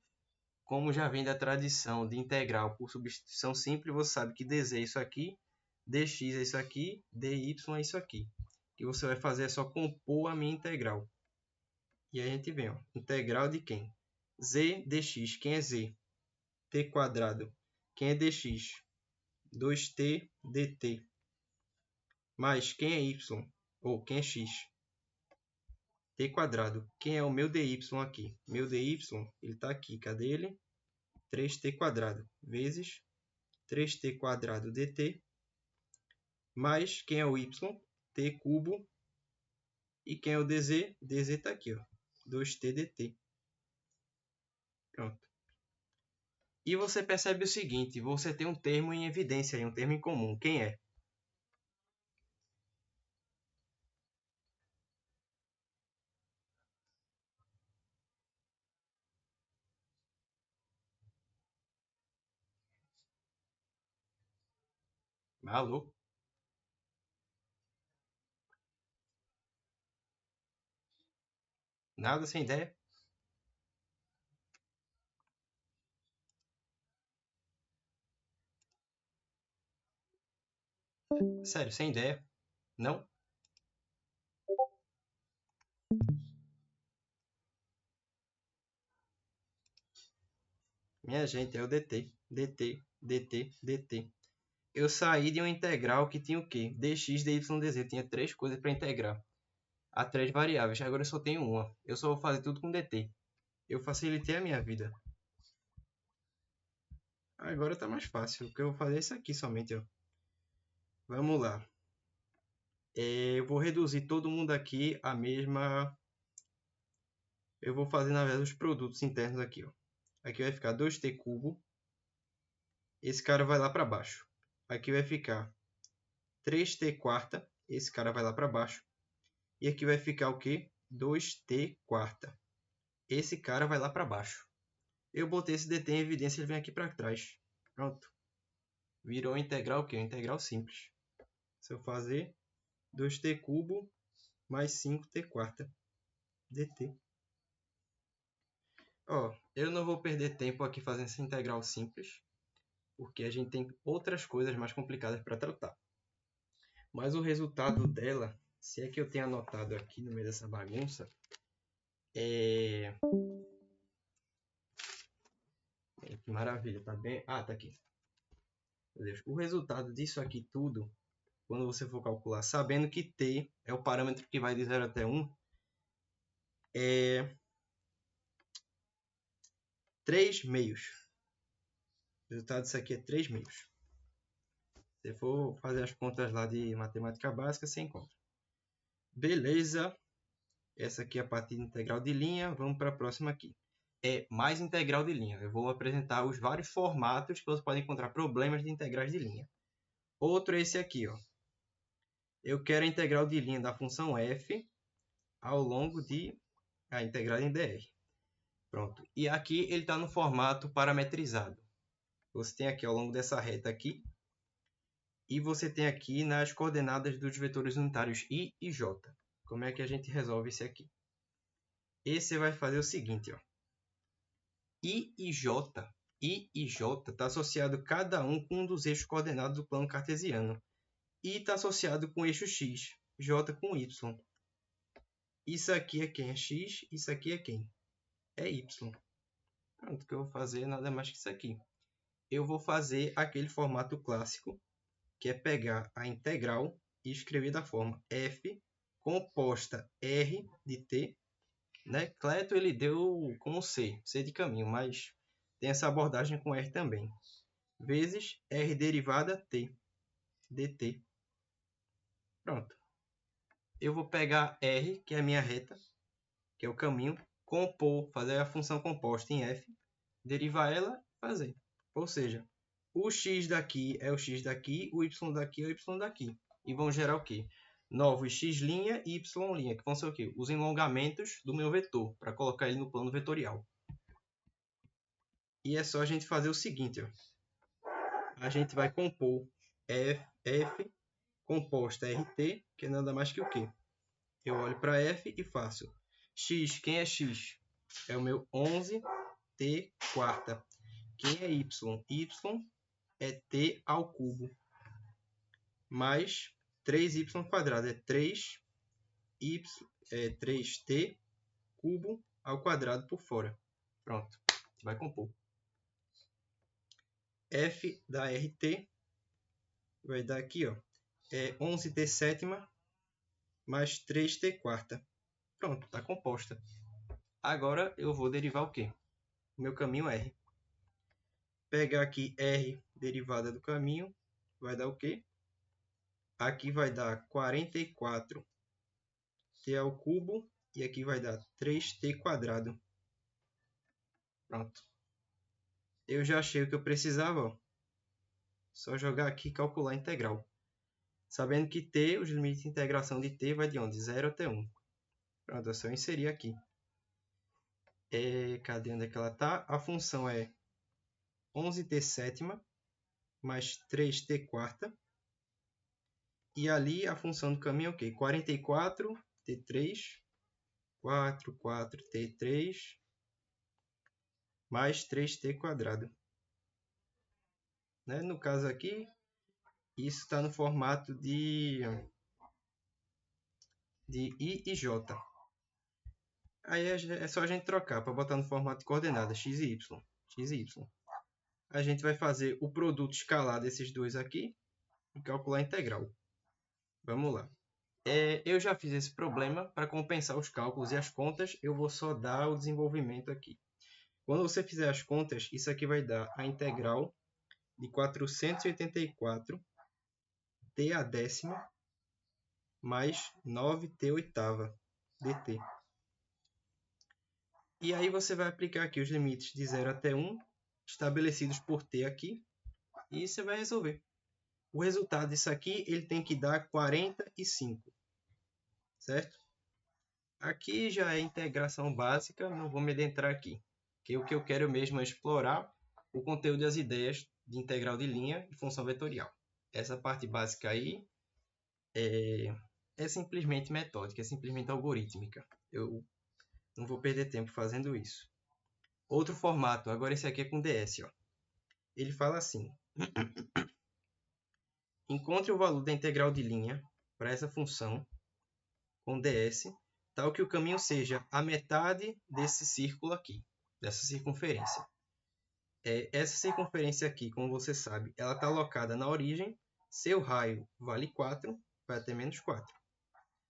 como já vem da tradição de integral por substituição simples, você sabe que dz é isso aqui, dx é isso aqui, dy é isso aqui. O que você vai fazer é só compor a minha integral. E aí a gente vem, ó, integral de quem? Z dx. Quem é z? T quadrado. Quem é dx? 2t dt. Mais quem é y? Ou quem é x? T quadrado. Quem é o meu dy aqui? Meu dy, ele está aqui. Cadê ele? 3t quadrado vezes 3t quadrado dt. Mais quem é o y? T cubo. E quem é o dz? Dz está aqui, ó. 2t dt. Pronto. E você percebe o seguinte, você tem um termo em evidência, um termo em comum. Quem é? Alô? Nada, sem ideia? Sério, sem ideia? Não? Minha gente, é o dt. dt, dt, dt. Eu saí de uma integral que tinha o quê? dx, dy, dz. Tinha 3 coisas para integrar. Há 3 variáveis. Agora eu só tenho uma. Eu só vou fazer tudo com dt. Eu facilitei a minha vida. Agora está mais fácil. O que eu vou fazer é isso aqui somente, ó. Vamos lá. Eu vou reduzir todo mundo aqui a mesma... Eu vou fazer, na verdade, os produtos internos aqui, ó. Aqui vai ficar 2t cubo. Esse cara vai lá para baixo. Aqui vai ficar 3t quarta. Esse cara vai lá para baixo. E aqui vai ficar o quê? 2t quarta. Esse cara vai lá para baixo. Eu botei esse dt em evidência, ele vem aqui para trás. Pronto. Virou integral o quê? Integral simples. Se eu fazer 2t cubo mais 5t quarta dt. Ó, eu não vou perder tempo aqui fazendo essa integral simples, porque a gente tem outras coisas mais complicadas para tratar. Mas o resultado dela, se é que eu tenho anotado aqui no meio dessa bagunça, que maravilha, tá bem? Ah, tá aqui. Meu Deus. O resultado disso aqui tudo, quando você for calcular, sabendo que t é o parâmetro que vai de 0 até 1, é 3 meios. O resultado disso aqui é 3 meios. Se for fazer as contas lá de matemática básica, você encontra. Beleza. Essa aqui é a parte de integral de linha. Vamos para a próxima aqui. É mais integral de linha. Eu vou apresentar os vários formatos que você pode encontrar problemas de integrais de linha. Outro é esse aqui, ó. Eu quero a integral de linha da função f ao longo de a integral em dr. Pronto. E aqui ele está no formato parametrizado. Você tem aqui ao longo dessa reta aqui. E você tem aqui nas coordenadas dos vetores unitários i e j. Como é que a gente resolve esse aqui? Esse vai fazer o seguinte, ó. I e J está associado cada um com um dos eixos coordenados do plano cartesiano. I está associado com o eixo x, J com y. Isso aqui é quem? É x, isso aqui é quem? É y. Pronto, o que eu vou fazer nada mais que isso aqui. Eu vou fazer aquele formato clássico, que é pegar a integral e escrever da forma f composta r de t, né? Cleto ele deu como c de caminho, mas tem essa abordagem com r também, vezes r derivada t, dt. Pronto. Eu vou pegar r, que é a minha reta, que é o caminho, compor, fazer a função composta em f, derivar ela e fazer. Ou seja, o x daqui é o x daqui, o y daqui é o y daqui. E vão gerar o quê? Novos x' e y', que vão ser o quê? Os enlongamentos do meu vetor, para colocar ele no plano vetorial. E é só a gente fazer o seguinte, ó. A gente vai compor f composta rt, que é nada mais que o quê? Eu olho para f e faço x, quem é x? É o meu 11t quarta. Quem é y? Y é t ao cubo. Mais 3y quadrado é 3t cubo ao quadrado por fora. Pronto, vai compor. F da RT vai dar aqui, ó, 11t sétima mais 3t quarta. Pronto, está composta. Agora eu vou derivar o quê? O meu caminho R. Pegar aqui R derivada do caminho, vai dar o quê? Aqui vai dar 44t ao cubo e aqui vai dar 3t quadrado. Pronto. Eu já achei o que eu precisava, ó. Só jogar aqui e calcular a integral. Sabendo que t, os limites de integração de t vai de onde? 0 até 1. Pronto, é só inserir aqui. Cadê onde é que ela está? A função é 11t sétima mais 3t quarta. E ali a função do caminho é o quê? 44t3, 4t3 mais 3t quadrado. Né? No caso aqui, isso está no formato de I e J. Aí é só a gente trocar para botar no formato de coordenadas x e y. A gente vai fazer o produto escalar desses dois aqui e calcular a integral. Vamos lá. Eu já fiz esse problema. Para compensar os cálculos e as contas, eu vou só dar o desenvolvimento aqui. Quando você fizer as contas, isso aqui vai dar a integral de 484 t a décima mais 9t oitava dt. E aí você vai aplicar aqui os limites de 0 até 1, estabelecidos por t aqui, e você vai resolver. O resultado disso aqui ele tem que dar 45, certo? Aqui já é integração básica, não vou me adentrar aqui, porque o que eu quero mesmo é explorar o conteúdo e as ideias de integral de linha e função vetorial. Essa parte básica aí é simplesmente metódica, é simplesmente algorítmica. Eu não vou perder tempo fazendo isso. Outro formato, agora esse aqui é com ds. Ó. Ele fala assim: encontre o valor da integral de linha para essa função com ds, tal que o caminho seja a metade desse círculo aqui, dessa circunferência. Essa circunferência aqui, como você sabe, ela está alocada na origem. Seu raio vale 4, vai até menos 4.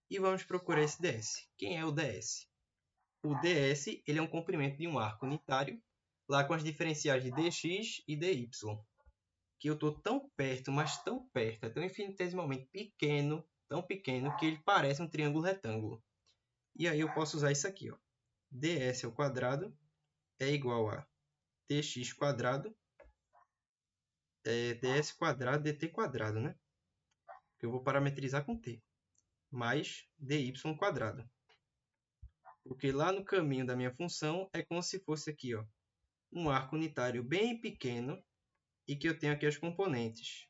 E vamos procurar esse ds. Quem é o ds? O ds ele é um comprimento de um arco unitário, lá com as diferenciais de dx e dy, que eu estou tão perto, mas tão perto, é tão infinitesimalmente pequeno, tão pequeno, que ele parece um triângulo retângulo. E aí eu posso usar isso aqui, ó. ds ao quadrado é igual a dx quadrado, ds quadrado dt quadrado, né? Que eu vou parametrizar com t, mais dy quadrado. Porque lá no caminho da minha função é como se fosse aqui, ó, um arco unitário bem pequeno e que eu tenho aqui as componentes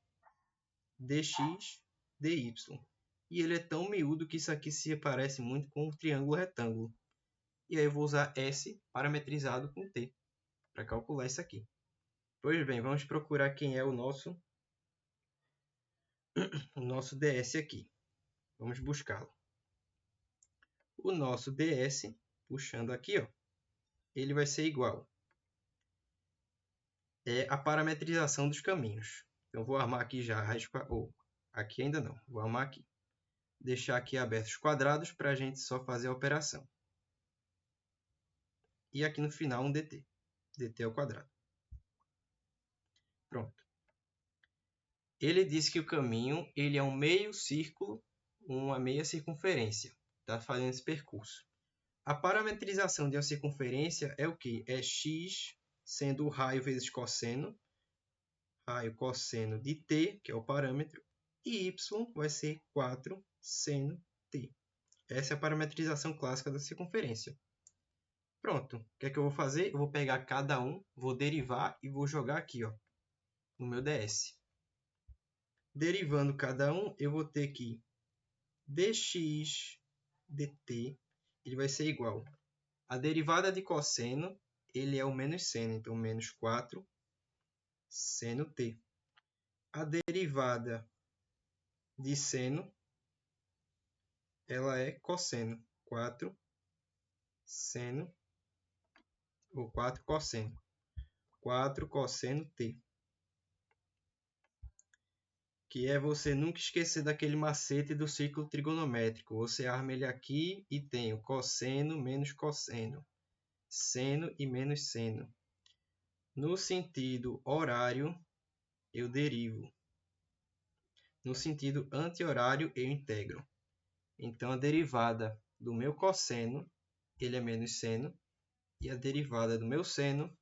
dx, dy. E ele é tão miúdo que isso aqui se parece muito com um triângulo retângulo. E aí eu vou usar S parametrizado com t para calcular isso aqui. Pois bem, vamos procurar quem é o nosso ds aqui. Vamos buscá-lo. O nosso ds, puxando aqui, ó, ele vai ser igual a parametrização dos caminhos. Então, vou armar aqui já a raiz quadrada. Aqui ainda não, vou armar aqui. Deixar aqui abertos os quadrados para a gente só fazer a operação. E aqui no final um dt. dt ao quadrado. Pronto. Ele disse que o caminho ele é um meio círculo, uma meia circunferência. Está fazendo esse percurso. A parametrização de uma circunferência é o quê? É x sendo o raio vezes cosseno, raio cosseno de t, que é o parâmetro, e y vai ser 4 seno t. Essa é a parametrização clássica da circunferência. Pronto. O que é que eu vou fazer? Eu vou pegar cada um, vou derivar e vou jogar aqui, ó, no meu ds. Derivando cada um, eu vou ter que dx dt, ele vai ser igual. A derivada de cosseno, ele é o menos seno, então menos 4 seno t. A derivada de seno, ela é cosseno, 4 seno, ou 4 cosseno. 4 cosseno t. Que é você nunca esquecer daquele macete do círculo trigonométrico. Você arma ele aqui e tem o cosseno menos cosseno, seno e menos seno. No sentido horário, eu derivo. No sentido anti-horário, eu integro. Então, a derivada do meu cosseno, ele é menos seno. E a derivada do meu seno,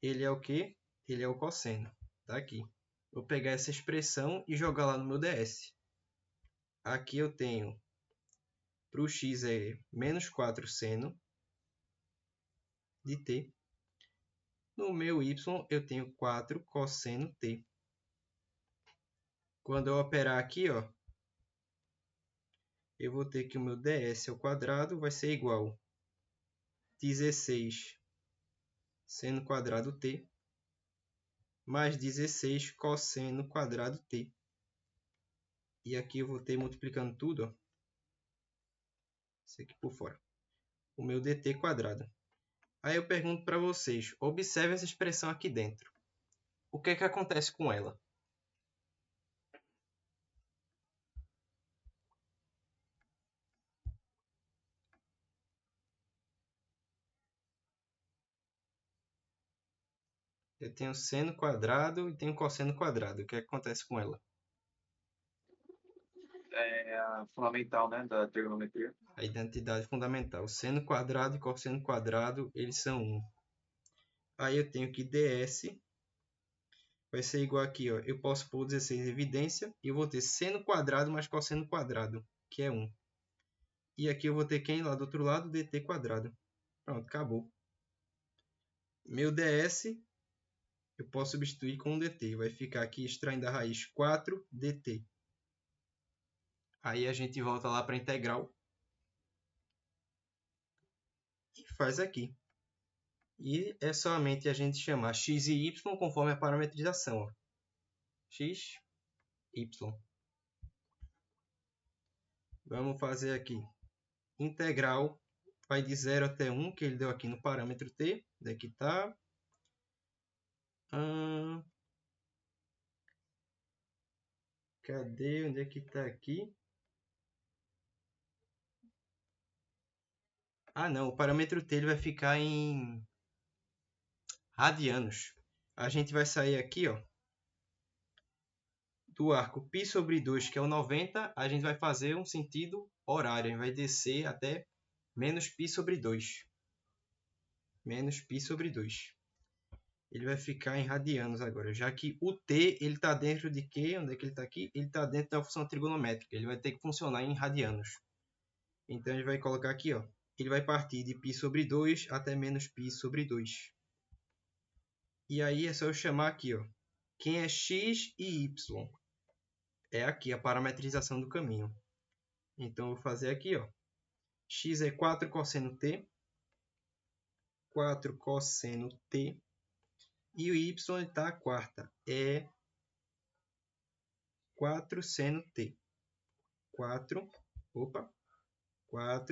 ele é o quê? Ele é o cosseno. Está aqui. Vou pegar essa expressão e jogar lá no meu ds. Aqui eu tenho, para o x é menos 4 seno de t. No meu y eu tenho 4 cosseno t. Quando eu operar aqui, ó, eu vou ter que o meu ds ao quadrado vai ser igual a 16 seno quadrado t mais 16 cosseno quadrado t. E aqui eu vou ter multiplicando tudo, ó, isso aqui por fora, o meu dt quadrado. Aí eu pergunto para vocês, observe essa expressão aqui dentro. O que é que acontece com ela? Eu tenho seno quadrado e tenho cosseno quadrado. O que é que acontece com ela? É a fundamental, né, da trigonometria. A identidade fundamental. Seno quadrado e cosseno quadrado, eles são 1. Aí eu tenho que ds vai ser igual aqui, ó. Eu posso pôr 16 em evidência e eu vou ter seno quadrado mais cosseno quadrado, que é 1. E aqui eu vou ter quem lá do outro lado? dt quadrado. Pronto, acabou. Meu ds eu posso substituir com dt. Vai ficar aqui extraindo a raiz 4 dt. Aí a gente volta lá para a integral e faz aqui. E é somente a gente chamar x e y conforme a parametrização. Ó. X, y. Vamos fazer aqui. Integral vai de 0 até 1, que ele deu aqui no parâmetro t. Onde é que está? Cadê? Onde é que está aqui? Ah, não. O parâmetro t ele vai ficar em radianos. A gente vai sair aqui, ó, do arco π sobre 2, que é o 90, a gente vai fazer um sentido horário. A gente vai descer até menos π sobre 2. Menos π sobre 2. Ele vai ficar em radianos agora, já que o t ele está dentro de quê? Onde é que ele está aqui? Ele está dentro da função trigonométrica. Ele vai ter que funcionar em radianos. Então, a gente vai colocar aqui, ó, ele vai partir de π sobre 2 até menos π sobre 2. E aí é só eu chamar aqui, ó, quem é x e y. É aqui a parametrização do caminho. Então, eu vou fazer aqui, ó, x é 4 cosseno t. 4 cosseno t. E o y está a quarta. É 4 seno t. 4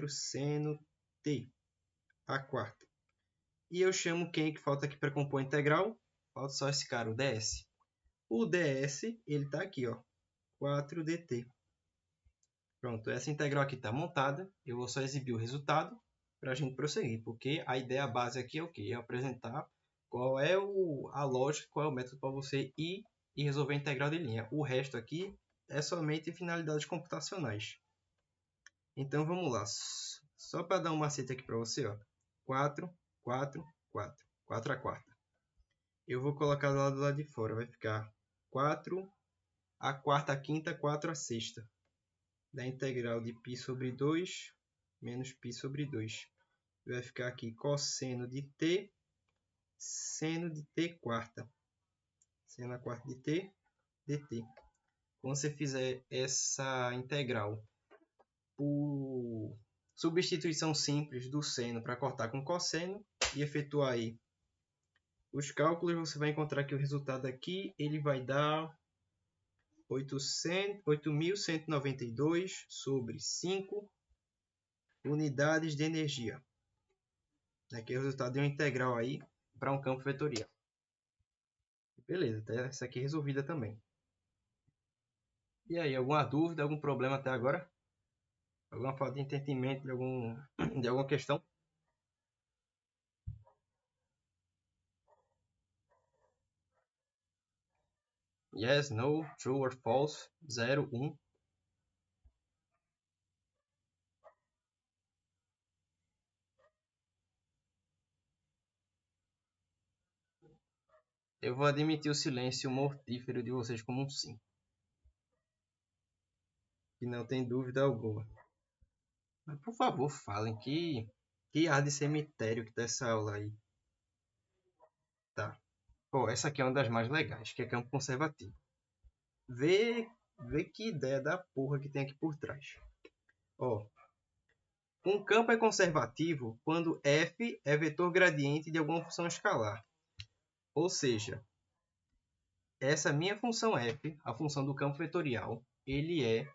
seno t. A quarta. E eu chamo quem que falta aqui para compor a integral? Falta só esse cara, o ds. O ds, ele está aqui, ó, 4 dt. Pronto, essa integral aqui está montada. Eu vou só exibir o resultado para a gente prosseguir, porque a ideia base aqui é o quê? É apresentar qual é a lógica, qual é o método para você ir e resolver a integral de linha. O resto aqui é somente finalidades computacionais. Então, vamos lá. Só para dar um macete aqui para você, ó. 4, 4, 4. 4 a quarta. Eu vou colocar do lado de fora. Vai ficar 4 a quarta, a quinta, 4 a sexta. Da integral de π sobre 2 menos π sobre 2. Vai ficar aqui cosseno de t, seno de t quarta. Seno a quarta de t, dt. Quando você fizer essa integral por substituição simples do seno para cortar com cosseno e efetuar aí os cálculos, você vai encontrar que o resultado aqui ele vai dar 8.192 sobre 5 unidades de energia. Aqui é o resultado de uma integral aí para um campo vetorial. Beleza, tá essa aqui resolvida também. E aí, alguma dúvida, algum problema até agora? Alguma falta de entendimento de alguma questão? Yes, no, true or false, 0, 1. Eu vou admitir o silêncio mortífero de vocês como um sim. Que não tem dúvida alguma. Mas, por favor, falem que ar de cemitério que tá essa aula aí. Tá. Pô, essa aqui é uma das mais legais, que é campo conservativo. Vê que ideia da porra que tem aqui por trás. Ó, um campo é conservativo quando f é vetor gradiente de alguma função escalar. Ou seja, essa minha função f, a função do campo vetorial, ele é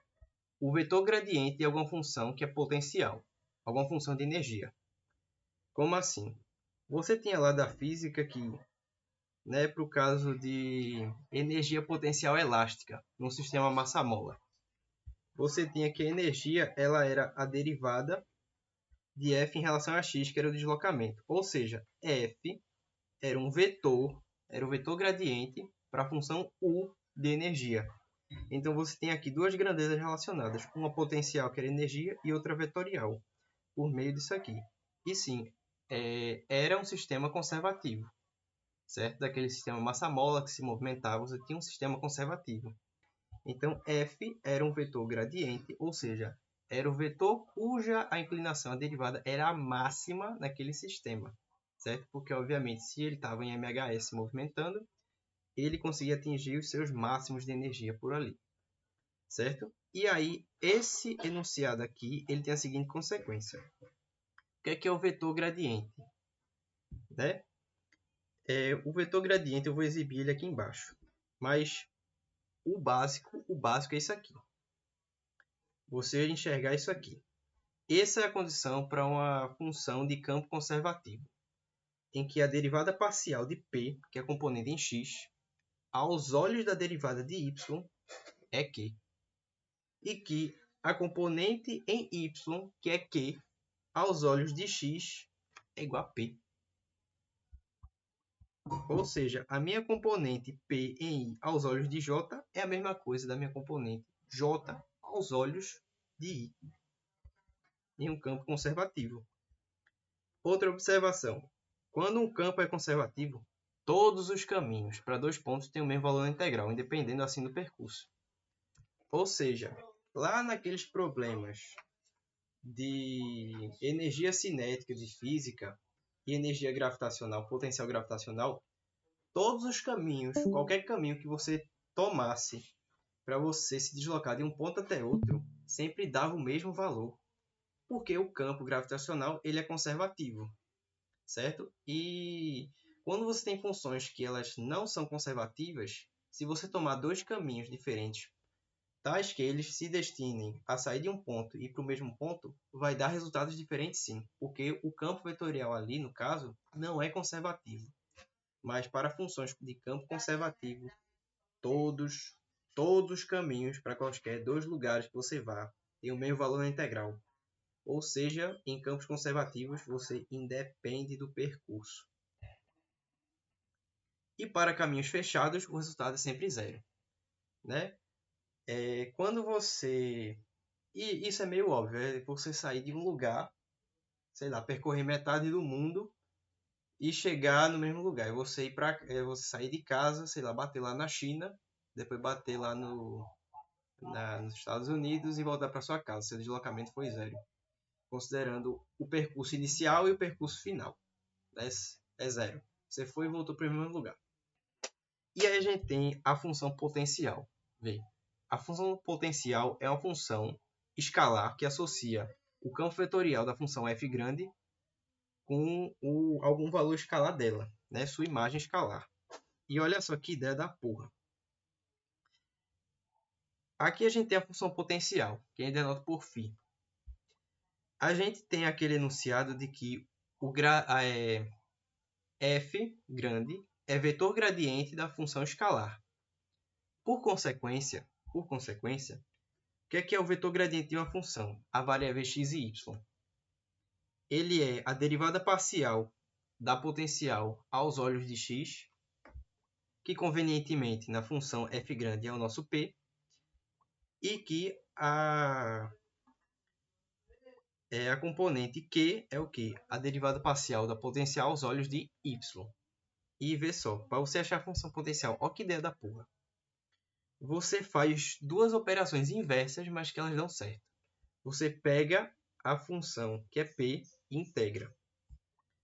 o vetor gradiente de alguma função que é potencial, alguma função de energia. Como assim? Você tinha lá da física que, né, para o caso de energia potencial elástica no sistema massa-mola, você tinha que a energia ela era a derivada de F em relação a x, que era o deslocamento. Ou seja, F era o vetor gradiente para a função U de energia. Então você tem aqui duas grandezas relacionadas, uma potencial, que era energia, e outra vetorial, por meio disso aqui. E sim, era um sistema conservativo, certo? Daquele sistema massa-mola que se movimentava, você tinha um sistema conservativo. Então, F era um vetor gradiente, ou seja, era o vetor cuja a inclinação, a derivada, era a máxima naquele sistema, certo? Porque, obviamente, se ele estava em MHS se movimentando, ele conseguia atingir os seus máximos de energia por ali, certo? E aí, esse enunciado aqui, ele tem a seguinte consequência. O que é o vetor gradiente? Né? O vetor gradiente, eu vou exibir ele aqui embaixo. Mas o básico é isso aqui. Você enxergar isso aqui. Essa é a condição para uma função de campo conservativo, em que a derivada parcial de P, que é componente em x, aos olhos da derivada de y, é Q. E que a componente em y, que é Q, aos olhos de x, é igual a P. Ou seja, a minha componente P em I aos olhos de J é a mesma coisa da minha componente J aos olhos de I, em um campo conservativo. Outra observação. Quando um campo é conservativo, todos os caminhos para dois pontos têm o mesmo valor integral, independendo assim do percurso. Ou seja, lá naqueles problemas de energia cinética de física e energia gravitacional, potencial gravitacional, todos os caminhos, qualquer caminho que você tomasse para você se deslocar de um ponto até outro, sempre dava o mesmo valor, porque o campo gravitacional ele é conservativo, certo? E quando você tem funções que elas não são conservativas, se você tomar dois caminhos diferentes, tais que eles se destinem a sair de um ponto e para o mesmo ponto, vai dar resultados diferentes sim, porque o campo vetorial ali, no caso, não é conservativo. Mas para funções de campo conservativo, todos os caminhos para quaisquer dois lugares que você vá têm o mesmo valor na integral. Ou seja, em campos conservativos, você independe do percurso. E para caminhos fechados, o resultado é sempre zero, né? Quando você... E isso é meio óbvio, é você sair de um lugar sei lá, percorrer metade do mundo e chegar no mesmo lugar. Você você sair de casa, sei lá, bater lá na China, depois bater lá nos Estados Unidos e voltar para sua casa. Seu deslocamento foi zero, considerando o percurso inicial e o percurso final. É zero. Você foi e voltou para o mesmo lugar. E aí a gente tem a função potencial. Vê, a função potencial é uma função escalar que associa o campo vetorial da função f grande com algum valor escalar dela, né? Sua imagem escalar. E olha só que ideia da porra. Aqui a gente tem a função potencial, que a gente denota por φ. A gente tem aquele enunciado de que f grande é vetor gradiente da função escalar. Por consequência, o que é o vetor gradiente de uma função? A variável x e y. Ele é a derivada parcial da potencial aos olhos de x, que convenientemente na função f grande é o nosso p, e que a componente q é o quê? A derivada parcial da potencial aos olhos de y. E vê só, para você achar a função potencial, ó que ideia da porra. Você faz duas operações inversas, mas que elas dão certo. Você pega a função que é p e integra.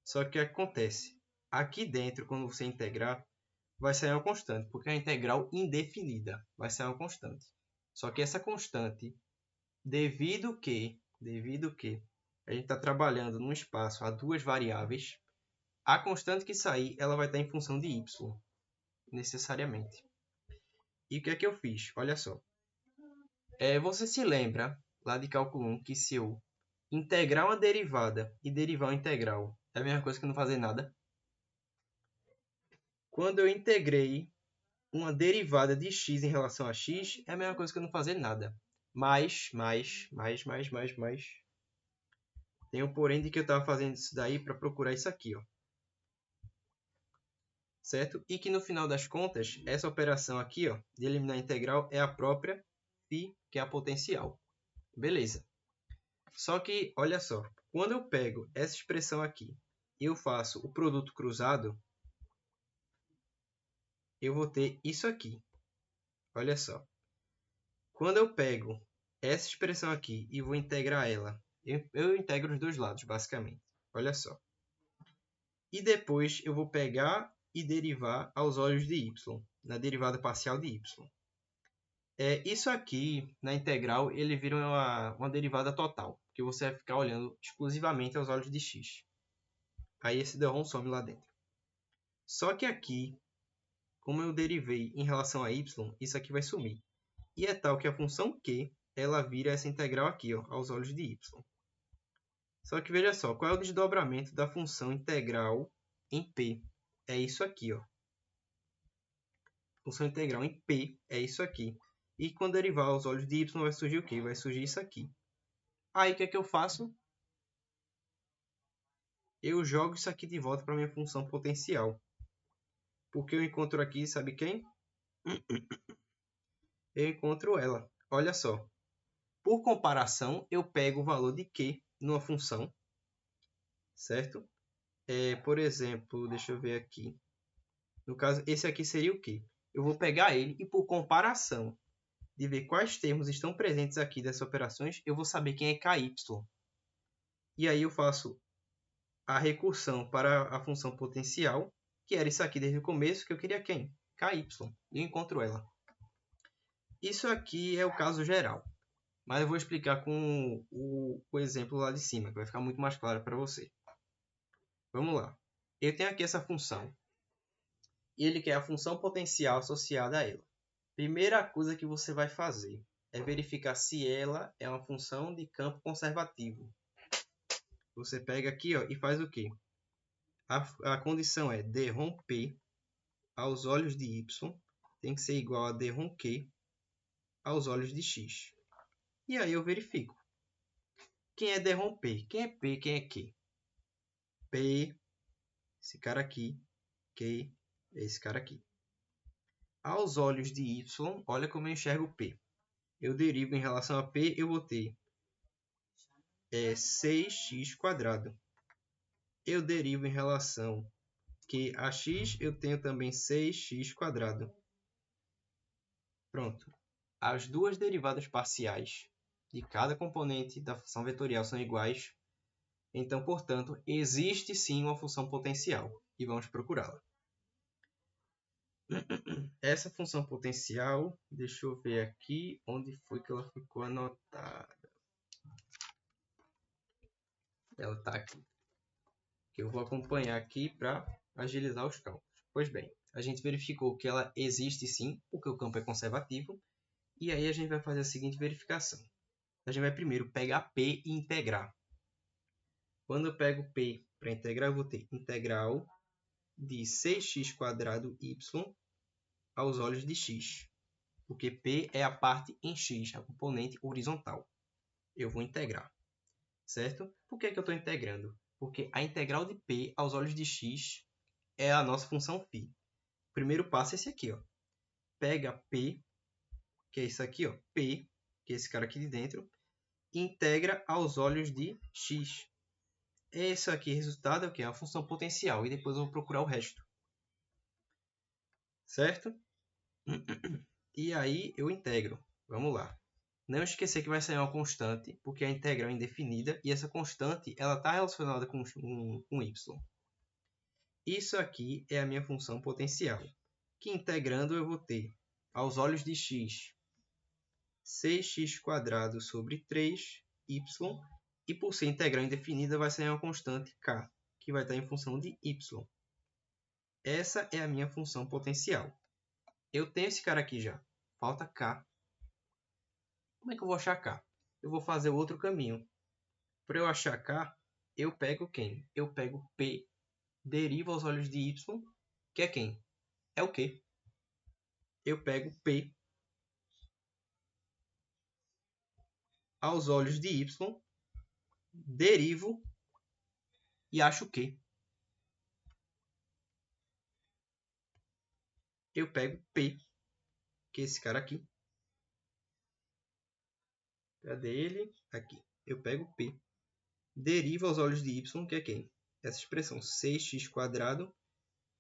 Só que o que acontece? Aqui dentro, quando você integrar, vai sair uma constante, porque é uma integral indefinida. Vai sair uma constante. Só que essa constante, devido que a gente está trabalhando num espaço a duas variáveis, a constante que sair, ela vai estar em função de y, necessariamente. E o que é que eu fiz? Olha só. Você se lembra, lá de cálculo 1, que se eu integrar uma derivada e derivar uma integral, é a mesma coisa que não fazer nada? Quando eu integrei uma derivada de x em relação a x, é a mesma coisa que eu não fazer nada. Mas. Tem um porém de que eu estava fazendo isso daí para procurar isso aqui, ó. Certo? E que no final das contas, essa operação aqui, ó, de eliminar a integral, é a própria φ, que é a potencial. Beleza. Só que, olha só, quando eu pego essa expressão aqui e eu faço o produto cruzado, eu vou ter isso aqui. Olha só. Quando eu pego essa expressão aqui e vou integrar ela, eu integro os dois lados, basicamente. Olha só. E depois eu vou pegar e derivar aos olhos de y, na derivada parcial de y. Isso aqui, na integral, ele vira uma derivada total, que você vai ficar olhando exclusivamente aos olhos de x. Aí esse derrom some lá dentro. Só que aqui, como eu derivei em relação a y, isso aqui vai sumir. E é tal que a função q, ela vira essa integral aqui, ó, aos olhos de y. Só que veja só, qual é o desdobramento da função integral em p? É isso aqui, ó. Função integral em p é isso aqui. E quando derivar aos olhos de y, vai surgir o quê? Vai surgir isso aqui. Aí, o que é que eu faço? Eu jogo isso aqui de volta para a minha função potencial. Porque eu encontro aqui, sabe quem? Eu encontro ela. Olha só. Por comparação, eu pego o valor de q numa função. Certo? Por exemplo, deixa eu ver aqui. No caso, esse aqui seria o quê? Eu vou pegar ele e, por comparação de ver quais termos estão presentes aqui dessas operações, eu vou saber quem é ky. E aí eu faço a recursão para a função potencial, que era isso aqui desde o começo, que eu queria quem? ky. E eu encontro ela. Isso aqui é o caso geral. Mas eu vou explicar com o exemplo lá de cima, que vai ficar muito mais claro para você. Vamos lá. Eu tenho aqui essa função. E ele quer a função potencial associada a ela. Primeira coisa que você vai fazer é verificar se ela é uma função de campo conservativo. Você pega aqui, ó, e faz o quê? A condição é derrom P aos olhos de Y tem que ser igual a derrom Q aos olhos de X. E aí eu verifico. Quem é derrom P? Quem é P? Quem é Q? P, esse cara aqui. Q, esse cara aqui. Aos olhos de Y, olha como eu enxergo P. Eu derivo em relação a P, eu vou ter é 6x². Eu derivo em relação que a x eu tenho também 6x². Pronto. As duas derivadas parciais de cada componente da função vetorial são iguais. Então, portanto, existe sim uma função potencial. E vamos procurá-la. Essa função potencial, deixa eu ver aqui onde foi que ela ficou anotada. Ela está aqui. Que eu vou acompanhar aqui para agilizar os cálculos. Pois bem, a gente verificou que ela existe sim, porque o campo é conservativo. E aí a gente vai fazer a seguinte verificação. A gente vai primeiro pegar P e integrar. Quando eu pego P para integrar, eu vou ter integral de 6x² y aos olhos de x. Porque P é a parte em x, a componente horizontal. Eu vou integrar. Certo? Por que eu estou integrando? Porque a integral de P aos olhos de x é a nossa função φ. O primeiro passo é esse aqui. Ó. Pega P, que é isso aqui, ó, P, que é esse cara aqui de dentro, e integra aos olhos de x. Esse aqui, resultado, é o quê? A função potencial. E depois eu vou procurar o resto. Certo? E aí eu integro. Vamos lá. Não esquecer que vai sair uma constante, porque a integral é indefinida. E essa constante está relacionada com y. Isso aqui é a minha função potencial. Que integrando eu vou ter, aos olhos de x, 6x² sobre 3y. E por ser integral indefinida, vai sair uma constante k, que vai estar em função de y. Essa é a minha função potencial. Eu tenho esse cara aqui já. Falta k. Como é que eu vou achar k? Eu vou fazer outro caminho. Para eu achar k, eu pego quem? Eu pego p, derivo aos olhos de y, que é quem? É o quê? Eu pego p aos olhos de y, derivo e acho o quê? Eu pego P, que é esse cara aqui. Cadê ele? Aqui. Eu pego P. Derivo aos olhos de y, que é quem? Essa expressão 6x²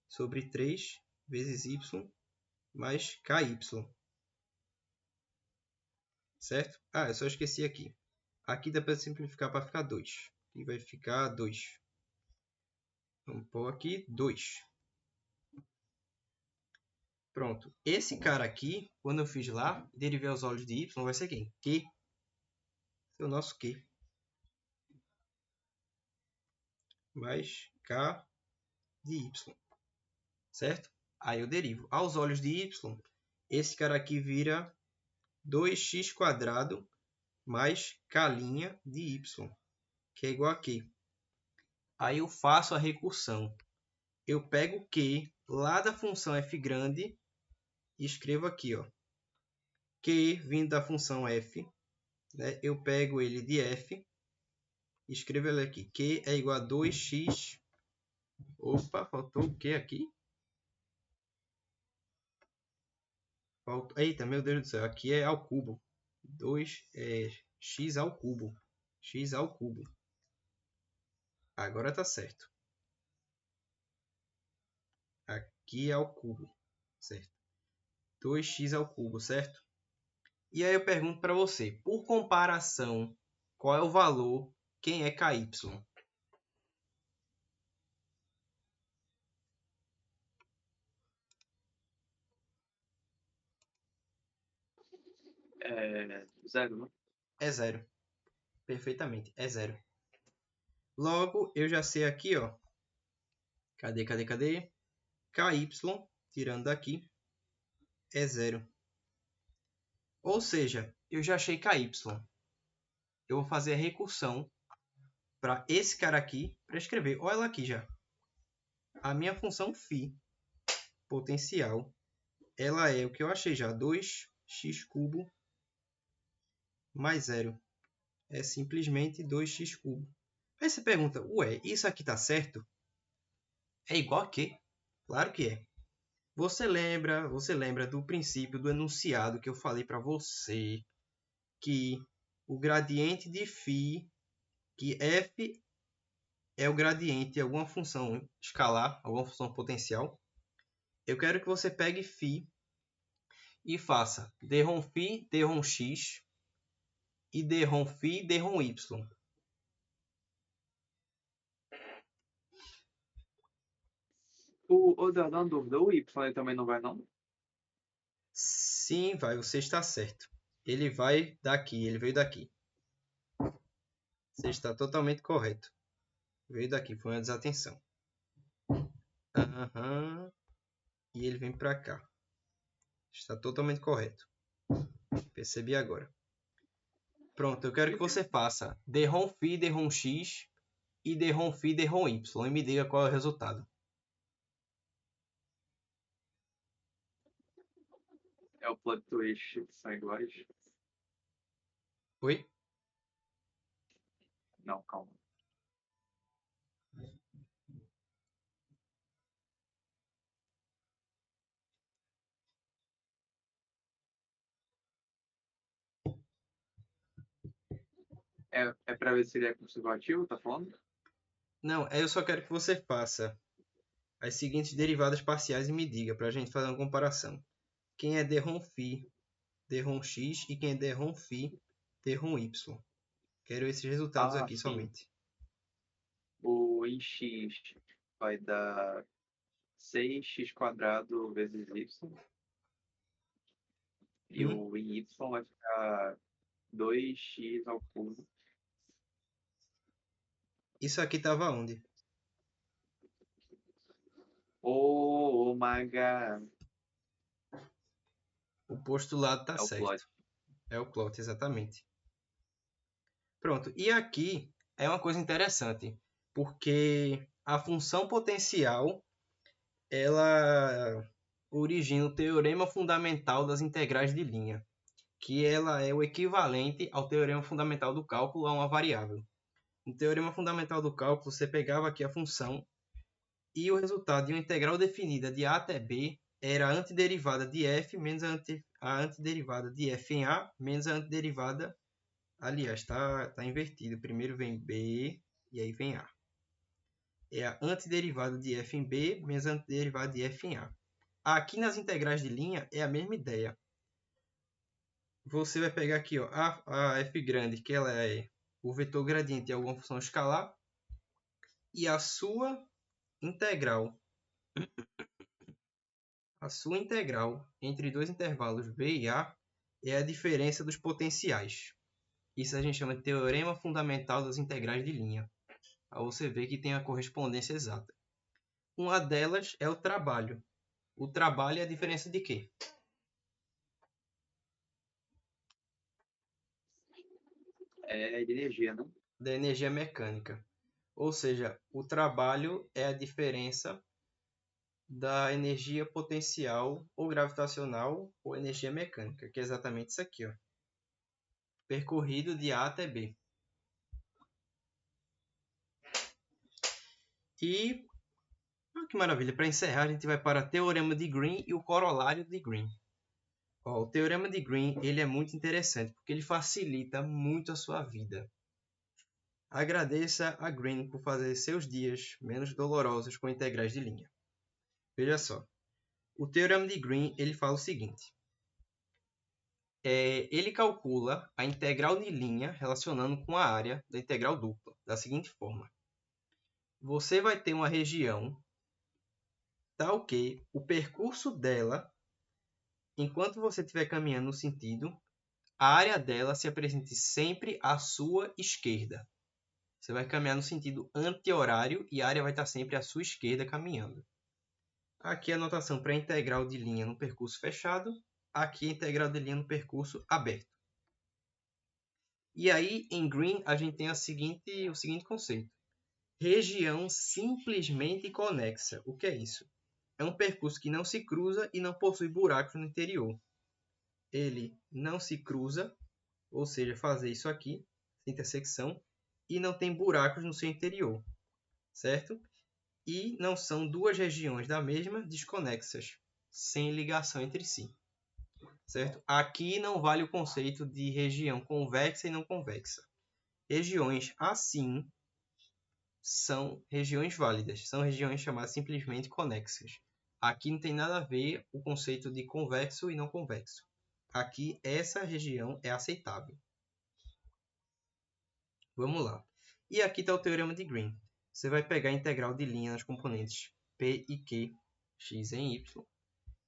sobre 3 vezes y mais ky. Certo? Ah, eu só esqueci aqui. Aqui dá para simplificar para ficar 2. E vai ficar 2. Vamos pôr aqui 2. Pronto. Esse cara aqui, quando eu fiz lá, derivei aos olhos de y, vai ser quem? Q. Esse é o nosso Q. Mais K de y. Certo? Aí eu derivo. Aos olhos de y, esse cara aqui vira 2x² mais K' de y, que é igual a Q. Aí eu faço a recursão. Eu pego o Q lá da função f grande e escrevo aqui, ó, Q vindo da função f, né? Eu pego ele de f e escrevo ele aqui. Q é igual a 2x. Opa, faltou o Q aqui? Eita, meu Deus do céu, aqui é ao cubo. 2 é x ao cubo. X ao cubo. Agora tá certo. Aqui é ao cubo, certo? 2x ao cubo, certo? E aí eu pergunto para você, por comparação, qual é o valor, quem é ky? É 0, né? É 0. Perfeitamente, é 0. Logo, eu já sei aqui, ó. Cadê? Ky, tirando daqui, é 0. Ou seja, eu já achei ky. Eu vou fazer a recursão para esse cara aqui, para escrever. Olha ela aqui já. A minha função φ potencial, ela é o que eu achei já, 2x³ mais 0. É simplesmente 2x³. Aí você pergunta, ué, isso aqui está certo? É igual a quê? Claro que é. Você lembra do princípio do enunciado que eu falei para você, que o gradiente de φ que f é o gradiente de alguma função escalar, alguma função potencial. Eu quero que você pegue φ e faça dρ φ, dρ x e dρ φ, dρ y. O Dardão dúvida, o Y ele também não vai, não? Sim, vai, você está certo. Ele vai daqui, ele veio daqui. Você está totalmente correto. Veio daqui, foi uma desatenção. Aham. E ele vem para cá. Está totalmente correto. Percebi agora. Pronto, eu quero que você faça dρ φ, dρ x e dρ φ, dρ y. E me diga qual é o resultado. É o plot twist que são iguais? Oi? Não, calma. É pra ver se ele é conservativo, tá falando? Não, eu só quero que você faça as seguintes derivadas parciais e me diga, para a gente fazer uma comparação. Quem é dρ φ, dρ x e quem é dρ φ, dρ y. Quero esses resultados aqui sim. somente. O em x vai dar 6x² vezes y. E o em y vai ficar 2x ao cubo. Isso aqui estava onde? Oh my god. O postulado está É o certo. plot. É o plot, exatamente. Pronto. E aqui é uma coisa interessante, porque a função potencial ela origina o teorema fundamental das integrais de linha, que ela é o equivalente ao teorema fundamental do cálculo a uma variável. No teorema fundamental do cálculo, você pegava aqui a função e o resultado de uma integral definida de a até b era a antiderivada de f menos a antiderivada de f em a menos a antiderivada. Aliás, está invertido. Primeiro vem b e aí vem a. É a antiderivada de f em b menos a antiderivada de f em a. Aqui nas integrais de linha é a mesma ideia. Você vai pegar aqui ó, a f grande, que ela é o vetor gradiente de alguma função escalar, e a sua integral entre dois intervalos b e a é a diferença dos potenciais. Isso a gente chama de teorema fundamental das integrais de linha. Aí você vê que tem a correspondência exata. Uma delas é o trabalho. O trabalho é a diferença de quê? É de energia, não? Da energia mecânica. Ou seja, o trabalho é a diferença da energia potencial ou gravitacional ou energia mecânica, que é exatamente isso aqui, ó. Percorrido de A até B. E que maravilha, para encerrar a gente vai para o teorema de Green e o corolário de Green. Ó, o teorema de Green ele é muito interessante porque ele facilita muito a sua vida. Agradeça a Green por fazer seus dias menos dolorosos com integrais de linha. Veja só, o teorema de Green ele fala o seguinte. Ele calcula a integral de linha relacionando com a área da integral dupla, da seguinte forma. Você vai ter uma região tal que o percurso dela, enquanto você estiver caminhando no sentido, a área dela se apresente sempre à sua esquerda. Você vai caminhar no sentido anti-horário e a área vai estar sempre à sua esquerda caminhando. Aqui a notação para a integral de linha no percurso fechado. Aqui a integral de linha no percurso aberto. E aí, em Green, a gente tem o seguinte conceito. Região simplesmente conexa. O que é isso? É um percurso que não se cruza e não possui buracos no interior. Ele não se cruza, ou seja, fazer isso aqui, intersecção, e não tem buracos no seu interior, certo? E não são duas regiões da mesma desconexas, sem ligação entre si, certo? Aqui não vale o conceito de região convexa e não convexa. Regiões assim são regiões válidas, são regiões chamadas simplesmente conexas. Aqui não tem nada a ver o conceito de convexo e não convexo. Aqui, essa região é aceitável. Vamos lá. E aqui está o teorema de Green. Você vai pegar a integral de linha nas componentes P e Q, x em y,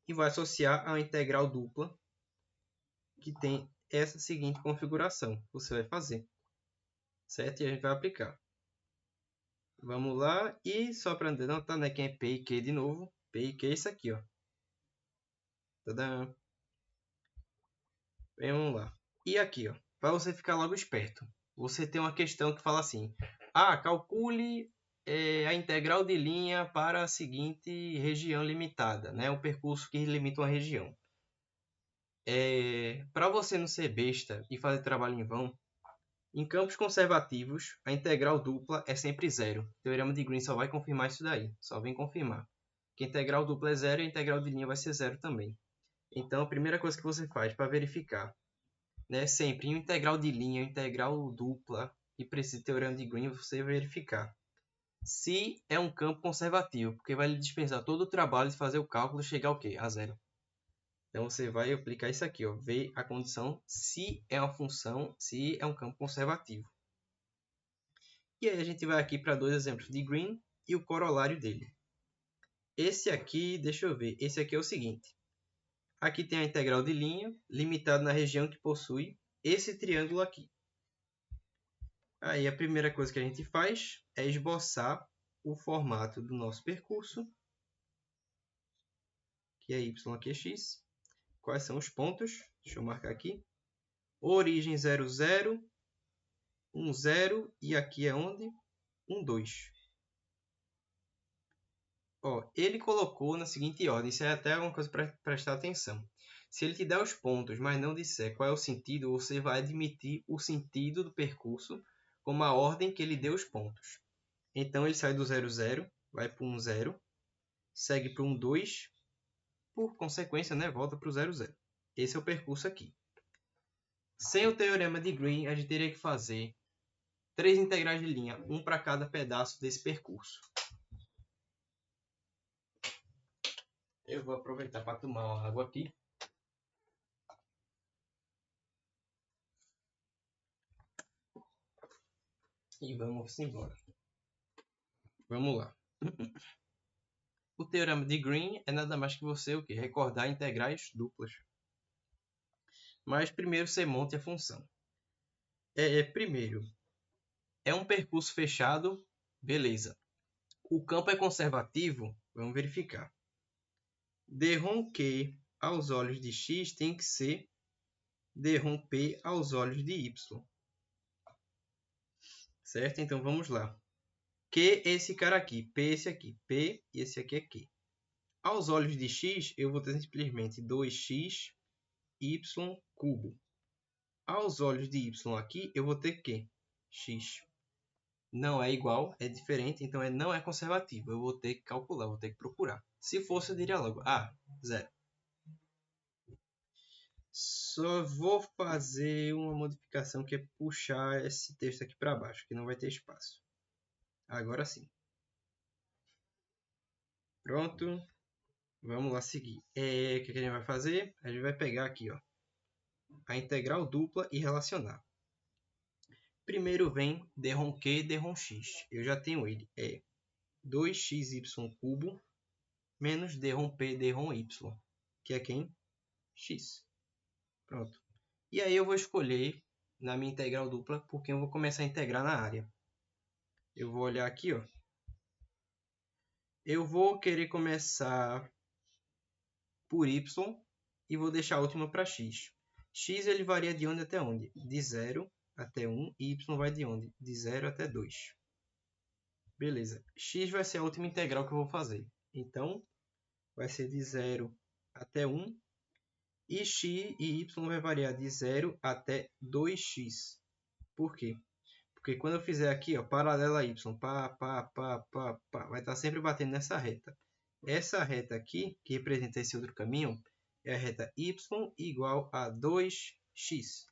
e vai associar a uma integral dupla que tem essa seguinte configuração. Você vai fazer, certo? E a gente vai aplicar. Vamos lá. E só para anotar, né, quem é P e Q de novo. P e Q é isso aqui, ó. Tadã. Vamos lá. E aqui, ó, para você ficar logo esperto, você tem uma questão que fala assim: calcule a integral de linha para a seguinte região limitada, né? O percurso que limita uma região. Para você não ser besta e fazer trabalho em vão, em campos conservativos, a integral dupla é sempre zero. O teorema de Green só vai confirmar isso daí. Só vem confirmar. Que a integral dupla é zero e a integral de linha vai ser zero também. Então, a primeira coisa que você faz para verificar, né, sempre em integral de linha, integral dupla e precisa de teorema de Green, você verificar se é um campo conservativo, porque vai lhe dispensar todo o trabalho de fazer o cálculo e chegar ao quê? A zero. Então, você vai aplicar isso aqui, ó, ver a condição se é uma função, se é um campo conservativo. E aí a gente vai aqui para dois exemplos de Green e o corolário dele. Esse aqui, deixa eu ver, esse aqui é o seguinte. Aqui tem a integral de linha, limitada na região que possui esse triângulo aqui. Aí a primeira coisa que a gente faz é esboçar o formato do nosso percurso, que é y, aqui é x. Quais são os pontos? Deixa eu marcar aqui. Origem 0, 0, 1, 0 e aqui é onde? 1, 2. Ó, ele colocou na seguinte ordem, isso é até uma coisa para prestar atenção. Se ele te der os pontos, mas não disser qual é o sentido, você vai admitir o sentido do percurso como a ordem que ele deu os pontos. Então, ele sai do 0, 0, vai para o 1, 0, segue para o 1, 2, por consequência, né, volta para o 0, 0. Esse é o percurso aqui. Sem o teorema de Green, a gente teria que fazer 3 integrais de linha, um para cada pedaço desse percurso. Eu vou aproveitar para tomar uma água aqui. E vamos embora. Vamos lá. O teorema de Green é nada mais que você o quê? Recordar integrais duplas. Mas primeiro você monte a função. Primeiro, é um percurso fechado, beleza. O campo é conservativo, vamos verificar. D-ROM Q aos olhos de x tem que ser D-ROM P aos olhos de y. Certo? Então vamos lá. Q é esse cara aqui, P é esse aqui, P e esse aqui é Q. Aos olhos de x, eu vou ter simplesmente 2x y cubo. Aos olhos de y aqui, eu vou ter Q? X. Não é igual, é diferente, então não é conservativo. Eu vou ter que calcular, vou ter que procurar. Se fosse, eu diria logo, 0. Só vou fazer uma modificação que é puxar esse texto aqui para baixo, que não vai ter espaço. Agora sim. Pronto. Vamos lá seguir. O que a gente vai fazer? A gente vai pegar aqui, ó, a integral dupla e relacionar. Primeiro vem d-ROM Q, d-ROM X. Eu já tenho ele. É 2xy cubo menos d-ROM P, d-ROM Y. Que é quem? X. Pronto. E aí eu vou escolher na minha integral dupla porque eu vou começar a integrar na área. Eu vou olhar aqui, ó. Eu vou querer começar por y e vou deixar a última para x. X ele varia de onde até onde? De 0 até 1 e y vai de onde? De 0 até 2. Beleza. X vai ser a última integral que eu vou fazer. Então, vai ser de 0 até 1 e x e y vai variar de 0 até 2x. Por quê? Porque quando eu fizer aqui, ó, paralela a y, vai estar sempre batendo nessa reta. Essa reta aqui, que representa esse outro caminho, é a reta y igual a 2x.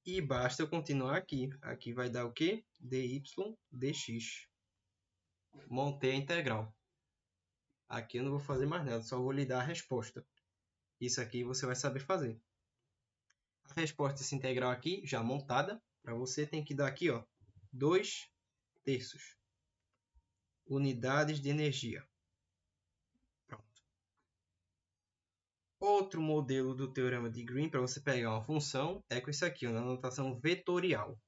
E basta eu continuar aqui. Aqui vai dar o quê? dy dx. Montei a integral. Aqui eu não vou fazer mais nada, só vou lhe dar a resposta. Isso aqui você vai saber fazer. A resposta dessa integral aqui, já montada, para você tem que dar aqui, ó, 2/3 unidades de energia. Pronto. Outro modelo do teorema de Green para você pegar uma função é com isso aqui, na notação vetorial.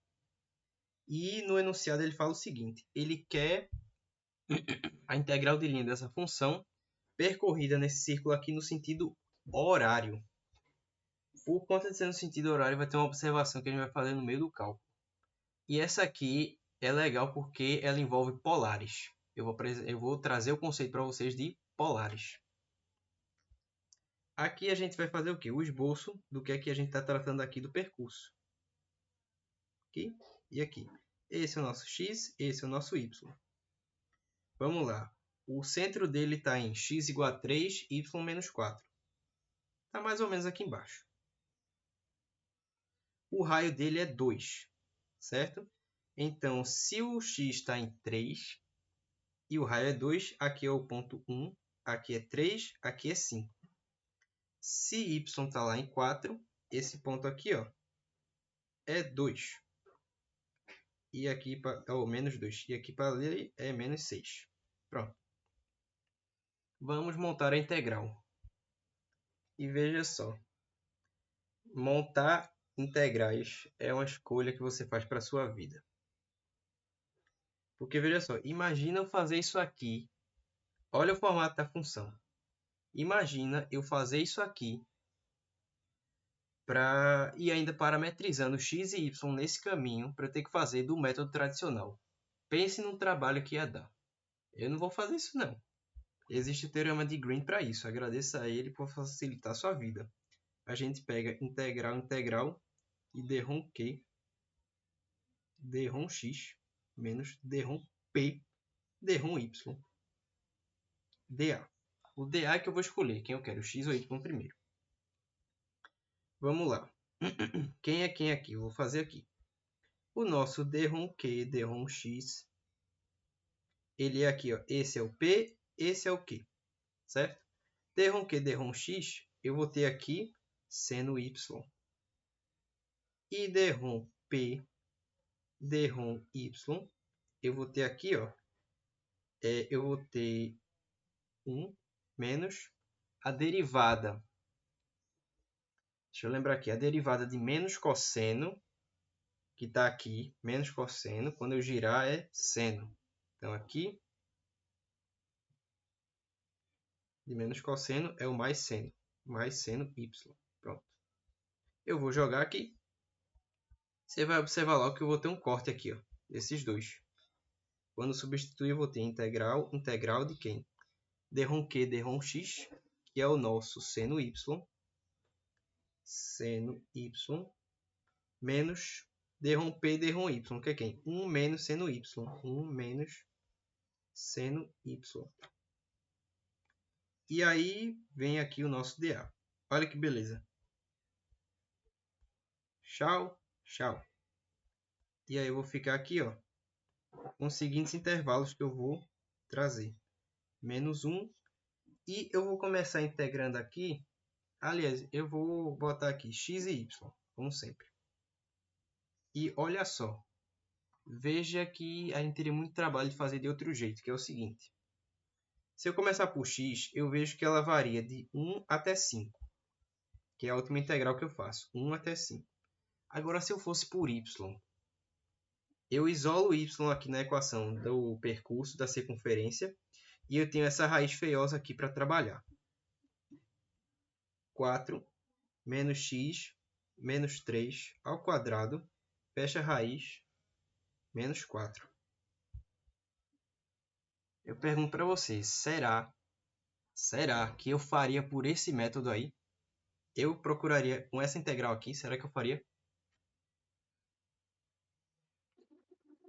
E no enunciado ele fala o seguinte: ele quer a integral de linha dessa função percorrida nesse círculo aqui no sentido horário. Por conta de ser no sentido horário, vai ter uma observação que a gente vai fazer no meio do cálculo. E essa aqui é legal porque ela envolve polares. Eu vou trazer o conceito para vocês de polares. Aqui a gente vai fazer o quê? O esboço do que é que a gente está tratando aqui do percurso. Aqui e aqui. Esse é o nosso x, esse é o nosso y. Vamos lá. O centro dele está em x igual a 3, y menos 4. Está mais ou menos aqui embaixo. O raio dele é 2, certo? Então, se o x está em 3 e o raio é 2, aqui é o ponto 1, aqui é 3, aqui é 5. Se y está lá em 4, esse ponto aqui, ó, é 2. E aqui é o menos 2. E aqui para ele é menos 6. Pronto. Vamos montar a integral. E veja só. Montar integrais é uma escolha que você faz para a sua vida. Porque veja só, imagina eu fazer isso aqui. Olha o formato da função. Imagina eu fazer isso aqui e ainda parametrizando x e y nesse caminho para eu ter que fazer do método tradicional. Pense no trabalho que ia dar. Eu não vou fazer isso não. Existe o teorema de Green para isso. Agradeça a ele por facilitar a sua vida. A gente pega integral e derrom q, derrom x, menos derrom p, derrom y, dA. O dA é que eu vou escolher, quem eu quero, x ou y primeiro. Vamos lá. Quem é quem aqui? Eu vou fazer aqui. O nosso derrom q, derrom x, ele é aqui, ó. Esse é o p, esse é o q, certo? Derrom q, derrom x, eu vou ter aqui seno y. E derrom p, derrom y, eu vou ter aqui, ó, eu vou ter 1 menos a derivada. Deixa eu lembrar aqui, a derivada de menos cosseno, que está aqui, menos cosseno, quando eu girar é seno. Então aqui, de menos cosseno é o mais seno y. Pronto. Eu vou jogar aqui. Você vai observar logo que eu vou ter um corte aqui, ó, desses dois. Quando substituir, eu vou ter integral de quem? Derrom q, derrom x, que é o nosso seno y, menos derrom p, derrom y, que é quem? 1 menos seno y, 1 menos seno y. E aí vem aqui o nosso dA. Olha que beleza. Tchau, tchau. E aí eu vou ficar aqui, ó, com os seguintes intervalos que eu vou trazer. Menos 1. E eu vou começar integrando aqui. Aliás, eu vou botar aqui x e y, como sempre. E olha só. Veja que a gente teria muito trabalho de fazer de outro jeito, que é o seguinte. Se eu começar por x, eu vejo que ela varia de 1 até 5. Que é a última integral que eu faço. 1 até 5. Agora, se eu fosse por y, eu isolo o y aqui na equação do percurso da circunferência. E eu tenho essa raiz feiosa aqui para trabalhar. 4 menos x menos 3 ao quadrado, fecha a raiz, menos 4. Eu pergunto para vocês, será que eu faria por esse método aí? Eu procuraria com essa integral aqui, será que eu faria?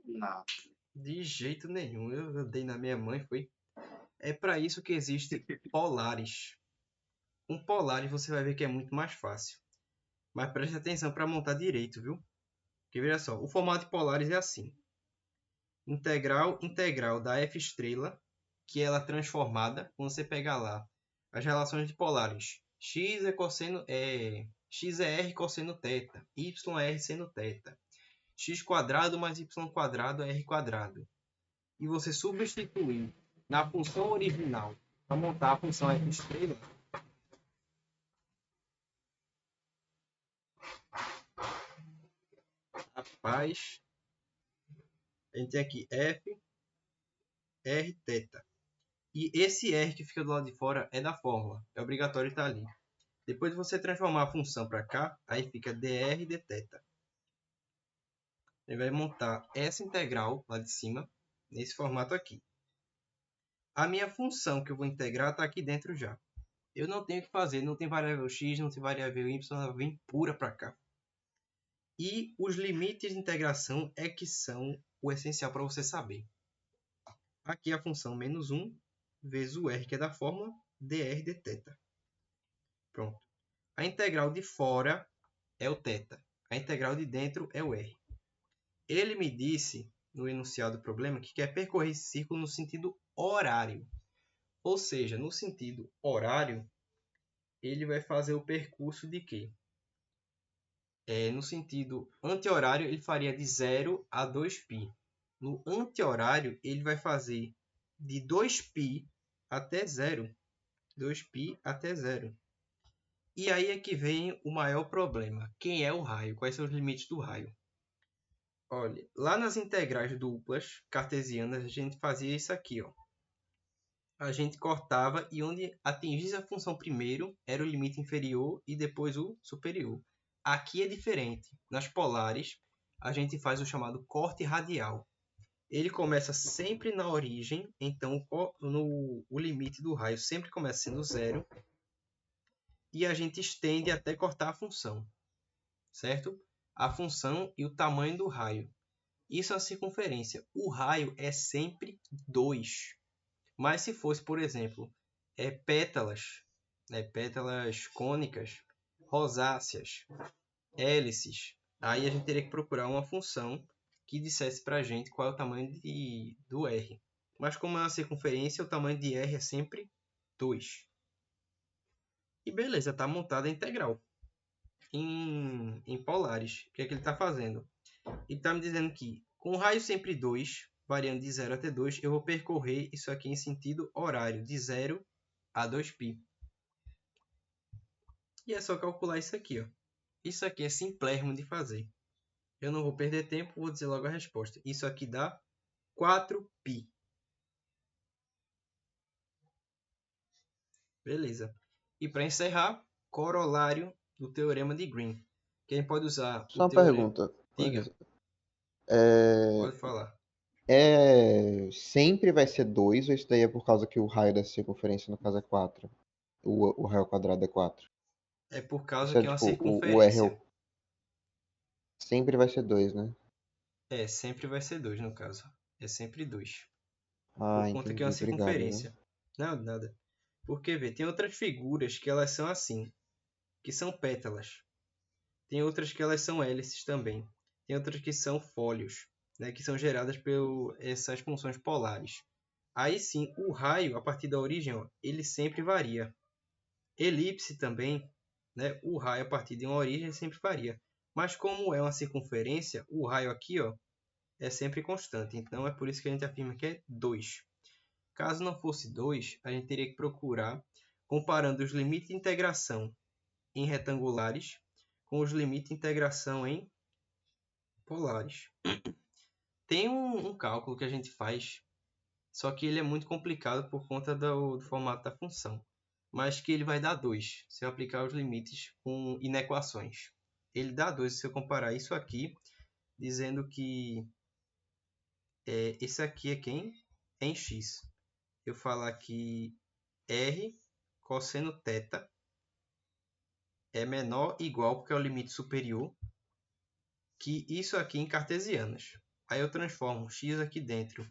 Não. De jeito nenhum, eu dei na minha mãe, foi. É para isso que existem polares. Com polares você vai ver que é muito mais fácil. Mas preste atenção para montar direito, viu? Porque veja só, o formato de polares é assim. Integral da f estrela, que ela é transformada, quando você pegar lá as relações de polares. X é r cosseno θ, y é r seno θ. X quadrado mais y quadrado é r quadrado. E você substituir na função original para montar a função f estrela, rapaz, a gente tem aqui f, r, θ. E esse r que fica do lado de fora é da fórmula. É obrigatório estar ali. Depois de você transformar a função para cá, aí fica dr dθ. Ele vai montar essa integral lá de cima, nesse formato aqui. A minha função que eu vou integrar está aqui dentro já. Eu não tenho o que fazer, não tem variável x, não tem variável y, ela vem pura para cá. E os limites de integração é que são o essencial para você saber. Aqui a função menos 1 vezes o r, que é da fórmula, dr dθ. Pronto. A integral de fora é o θ. A integral de dentro é o r. Ele me disse, no enunciado do problema, que quer percorrer esse círculo no sentido horário. Ou seja, no sentido horário, ele vai fazer o percurso de quê? No sentido anti-horário, ele faria de 0 a 2π. No anti-horário, ele vai fazer de 2π até 0. 2π até 0. E aí é que vem o maior problema. Quem é o raio? Quais são os limites do raio? Olha, lá nas integrais duplas cartesianas, a gente fazia isso aqui, ó. A gente cortava e onde atingisse a função primeiro era o limite inferior e depois o superior. Aqui é diferente. Nas polares, a gente faz o chamado corte radial. Ele começa sempre na origem, então o limite do raio sempre começa sendo 0 e a gente estende até cortar a função, certo? A função e o tamanho do raio. Isso é a circunferência. O raio é sempre 2. Mas se fosse, por exemplo, pétalas cônicas, rosáceas, hélices, aí a gente teria que procurar uma função que dissesse para a gente qual é o tamanho do R. Mas como é uma circunferência, o tamanho de R é sempre 2. E beleza, está montada a integral em polares. O que é que ele está fazendo? Ele está me dizendo que com o raio sempre 2, variando de 0 até 2, eu vou percorrer isso aqui em sentido horário, de 0 a 2π. E é só calcular isso aqui, ó. Isso aqui é simplérrimo de fazer. Eu não vou perder tempo, vou dizer logo a resposta. Isso aqui dá 4π. Beleza. E para encerrar, corolário do teorema de Green. Quem pode usar Só o uma teorema... pergunta. Diga, É, pode falar. sempre vai ser 2 ou isso daí é por causa que o raio dessa circunferência, no caso, é 4? O raio quadrado é 4? É por causa Isso é que é uma tipo, o R circunferência. sempre vai ser 2, né? Sempre vai ser 2 no caso. É sempre 2. Ah, Por conta que é uma entendi. Obrigado, né? circunferência. Não, nada. Porque, vê, tem outras figuras que elas são assim, que são pétalas. Tem outras que elas são hélices também. Tem outras que são fólios, né, que são geradas por essas funções polares. Aí sim, o raio, a partir da origem, ó, ele sempre varia. Elipse também, né, o raio a partir de uma origem sempre varia. Mas como é uma circunferência, o raio aqui, ó, é sempre constante. Então é por isso que a gente afirma que é 2. Caso não fosse 2, a gente teria que procurar comparando os limites de integração em retangulares com os limites de integração em polares. Tem um cálculo que a gente faz, só que ele é muito complicado por conta do formato da função, mas que ele vai dar 2 se eu aplicar os limites com inequações. Ele dá 2 se eu comparar isso aqui, dizendo que esse aqui é quem? É em x. Eu falar que r cosseno θ é menor ou igual, porque é o limite superior, que isso aqui em cartesianas. Aí eu transformo x aqui dentro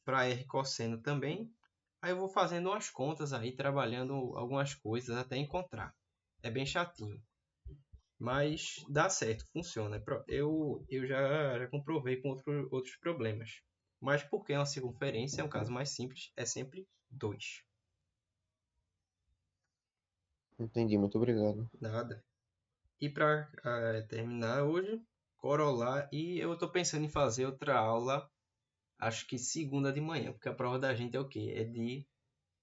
para r cosseno também. Aí eu vou fazendo umas contas aí, trabalhando algumas coisas até encontrar. É bem chatinho. Mas dá certo, funciona. Eu já comprovei com outros problemas. Mas porque é uma circunferência, é um caso mais simples, é sempre 2. Entendi, muito obrigado. Nada. E para terminar hoje, corolar. E eu estou pensando em fazer outra aula, acho que segunda de manhã, porque a prova da gente é o quê?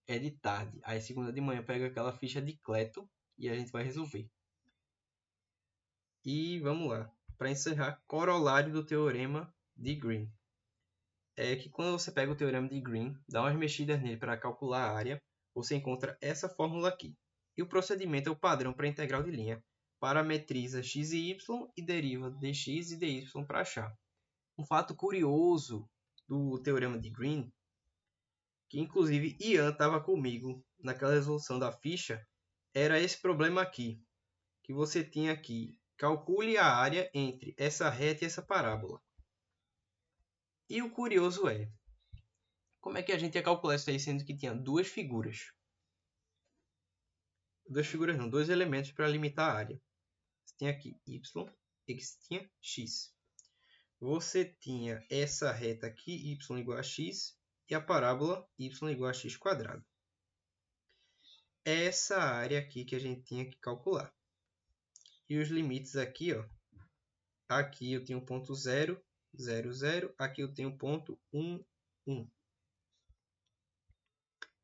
É de tarde. Aí segunda de manhã pega aquela ficha de Cleto e a gente vai resolver. E vamos lá. Para encerrar, corolário do teorema de Green. É que quando você pega o teorema de Green, dá umas mexidas nele para calcular a área, você encontra essa fórmula aqui. E o procedimento é o padrão para integral de linha. Parametriza x e y e deriva dx e dy para achar. Um fato curioso do teorema de Green, que inclusive Ian estava comigo naquela resolução da ficha, era esse problema aqui, que você tinha aqui. Calcule a área entre essa reta e essa parábola. E o curioso é, como é que a gente ia calcular isso aí, sendo que tinha duas figuras? Duas figuras não, dois elementos para limitar a área. Você tinha aqui y e que tinha x. Você tinha essa reta aqui, y igual a x, e a parábola y igual a x quadrado. Essa área aqui que a gente tinha que calcular. E os limites aqui, ó. Aqui eu tenho ponto 0, 0, 0. Aqui eu tenho ponto 1, 1.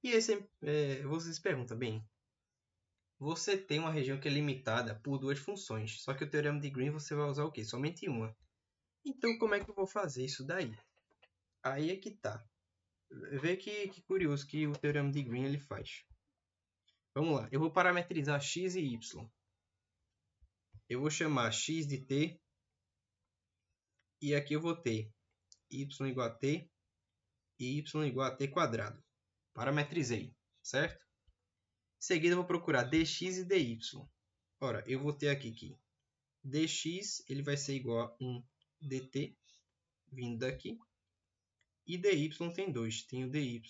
E esse, vocês perguntam, bem, você tem uma região que é limitada por duas funções, só que o teorema de Green você vai usar o quê? Somente uma. Então, como é que eu vou fazer isso daí? Aí é que tá. Vê que curioso que o teorema de Green ele faz. Vamos lá, eu vou parametrizar x e y. Eu vou chamar x de t, e aqui eu vou ter y igual a t e y igual a t quadrado. Parametrizei, certo? Em seguida eu vou procurar dx e dy. Ora, eu vou ter aqui que dx ele vai ser igual a 1 dt, vindo daqui. E dy tem 2. Tem o dy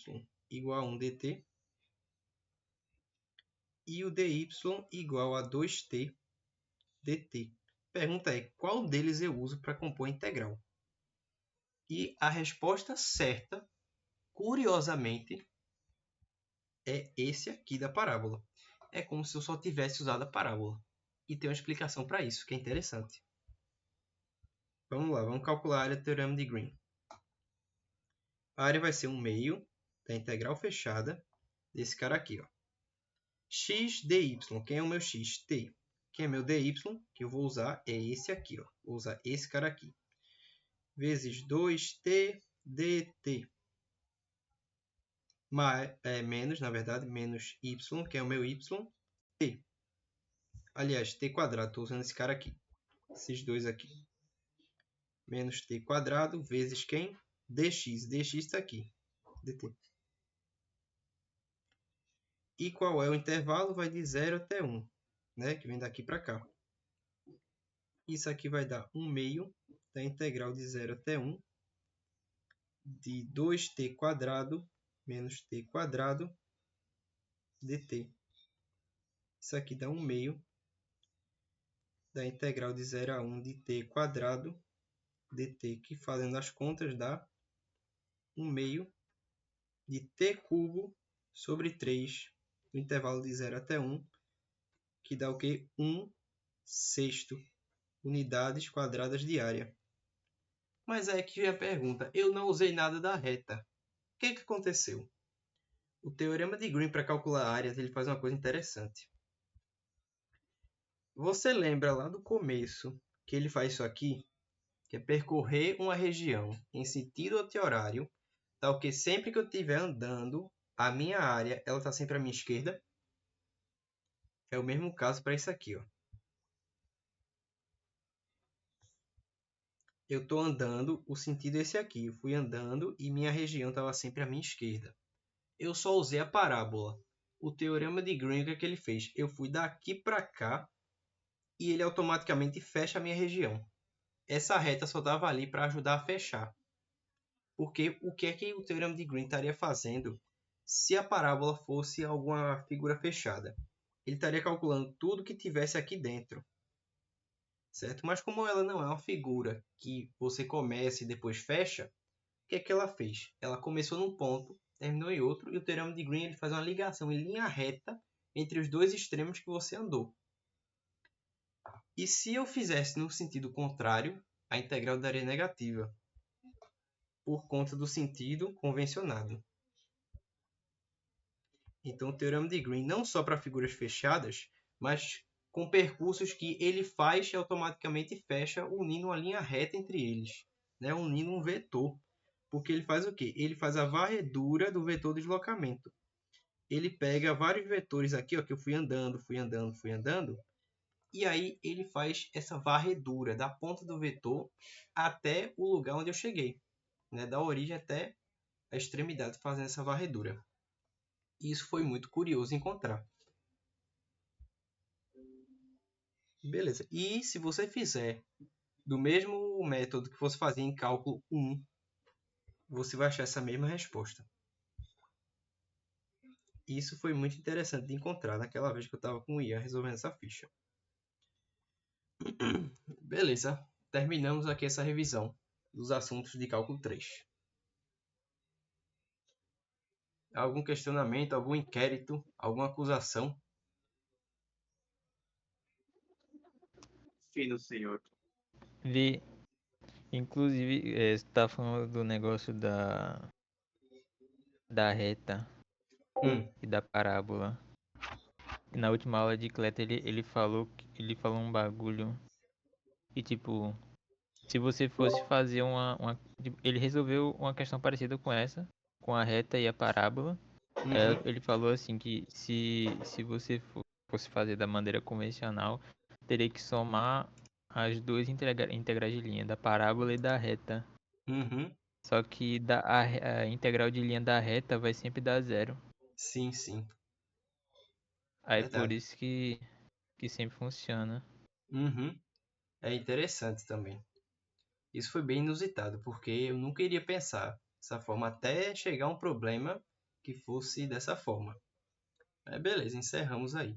igual a 1 dt. E o dy igual a 2t dt. Pergunta é, qual deles eu uso para compor a integral? E a resposta certa, curiosamente, é esse aqui da parábola. É como se eu só tivesse usado a parábola. E tem uma explicação para isso, que é interessante. Vamos lá, vamos calcular a área do teorema de Green. A área vai ser 1/2 da integral fechada desse cara aqui, ó. X dy. Quem é o meu x? T. Quem é meu dy? Que eu vou usar é esse aqui, ó. Vou usar esse cara aqui. Vezes 2t dt. Menos, na verdade, menos y, que é o meu y, t. Aliás, t quadrado, estou usando esse cara aqui. Esses dois aqui. Menos t quadrado vezes quem? Dx. Dx está aqui. dt. E qual é o intervalo? Vai de 0 até 1, né? Que vem daqui para cá. Isso aqui vai dar 1/2 da integral de 0 até 1 de 2t quadrado menos t quadrado dt. Isso aqui dá 1/2 da integral de 0 a 1 de t quadrado dt, que fazendo as contas dá 1/2 de t cubo sobre 3 no intervalo de 0 até 1, que dá o quê? 1/6 unidades quadradas de área. Mas é que a pergunta, eu não usei nada da reta. O que aconteceu? O teorema de Green para calcular áreas ele faz uma coisa interessante. Você lembra lá do começo que ele faz isso aqui? Que é percorrer uma região em sentido anti-horário, tal que sempre que eu estiver andando, a minha área ela está sempre à minha esquerda. É o mesmo caso para isso aqui, ó. Eu estou andando, o sentido é esse aqui. Eu fui andando e minha região estava sempre à minha esquerda. Eu só usei a parábola. O teorema de Green, o que é que ele fez? Eu fui daqui para cá e ele automaticamente fecha a minha região. Essa reta só estava ali para ajudar a fechar. Porque o que é que o teorema de Green estaria fazendo se a parábola fosse alguma figura fechada? Ele estaria calculando tudo que tivesse aqui dentro. certo? Mas como ela não é uma figura que você começa e depois fecha, o que é que ela fez? Ela começou num ponto, terminou em outro, e o teorema de Green ele faz uma ligação em linha reta entre os dois extremos que você andou. E se eu fizesse no sentido contrário, a integral daria negativa, por conta do sentido convencionado. Então, o teorema de Green não só para figuras fechadas, mas com percursos que ele faz e automaticamente fecha, unindo uma linha reta entre eles, né? Unindo um vetor. Porque ele faz o quê? Ele faz a varredura do vetor de deslocamento. Ele pega vários vetores aqui, ó, que eu fui andando, e aí ele faz essa varredura da ponta do vetor até o lugar onde eu cheguei, né? Da origem até a extremidade, fazendo essa varredura. E isso foi muito curioso encontrar. Beleza. E se você fizer do mesmo método que você fazia em cálculo 1, você vai achar essa mesma resposta. Isso foi muito interessante de encontrar naquela vez que eu estava com o Ian resolvendo essa ficha. Beleza. Terminamos aqui essa revisão dos assuntos de cálculo 3. Algum questionamento, algum inquérito, alguma acusação? Fino, senhor. Vi, inclusive, você tá falando do negócio da reta e da parábola. E na última aula de Cleto ele falou um bagulho e tipo, se você fosse fazer ele resolveu uma questão parecida com essa, com a reta e a parábola. Ele falou assim que se você fosse fazer da maneira convencional, teria que somar as duas integrais de linha, da parábola e da reta. Só que a integral de linha da reta vai sempre dar 0. Sim, sim. Aí Verdade. por isso que sempre funciona. É interessante também. Isso foi bem inusitado, porque eu nunca iria pensar dessa forma até chegar um problema que fosse dessa forma. Beleza, encerramos aí.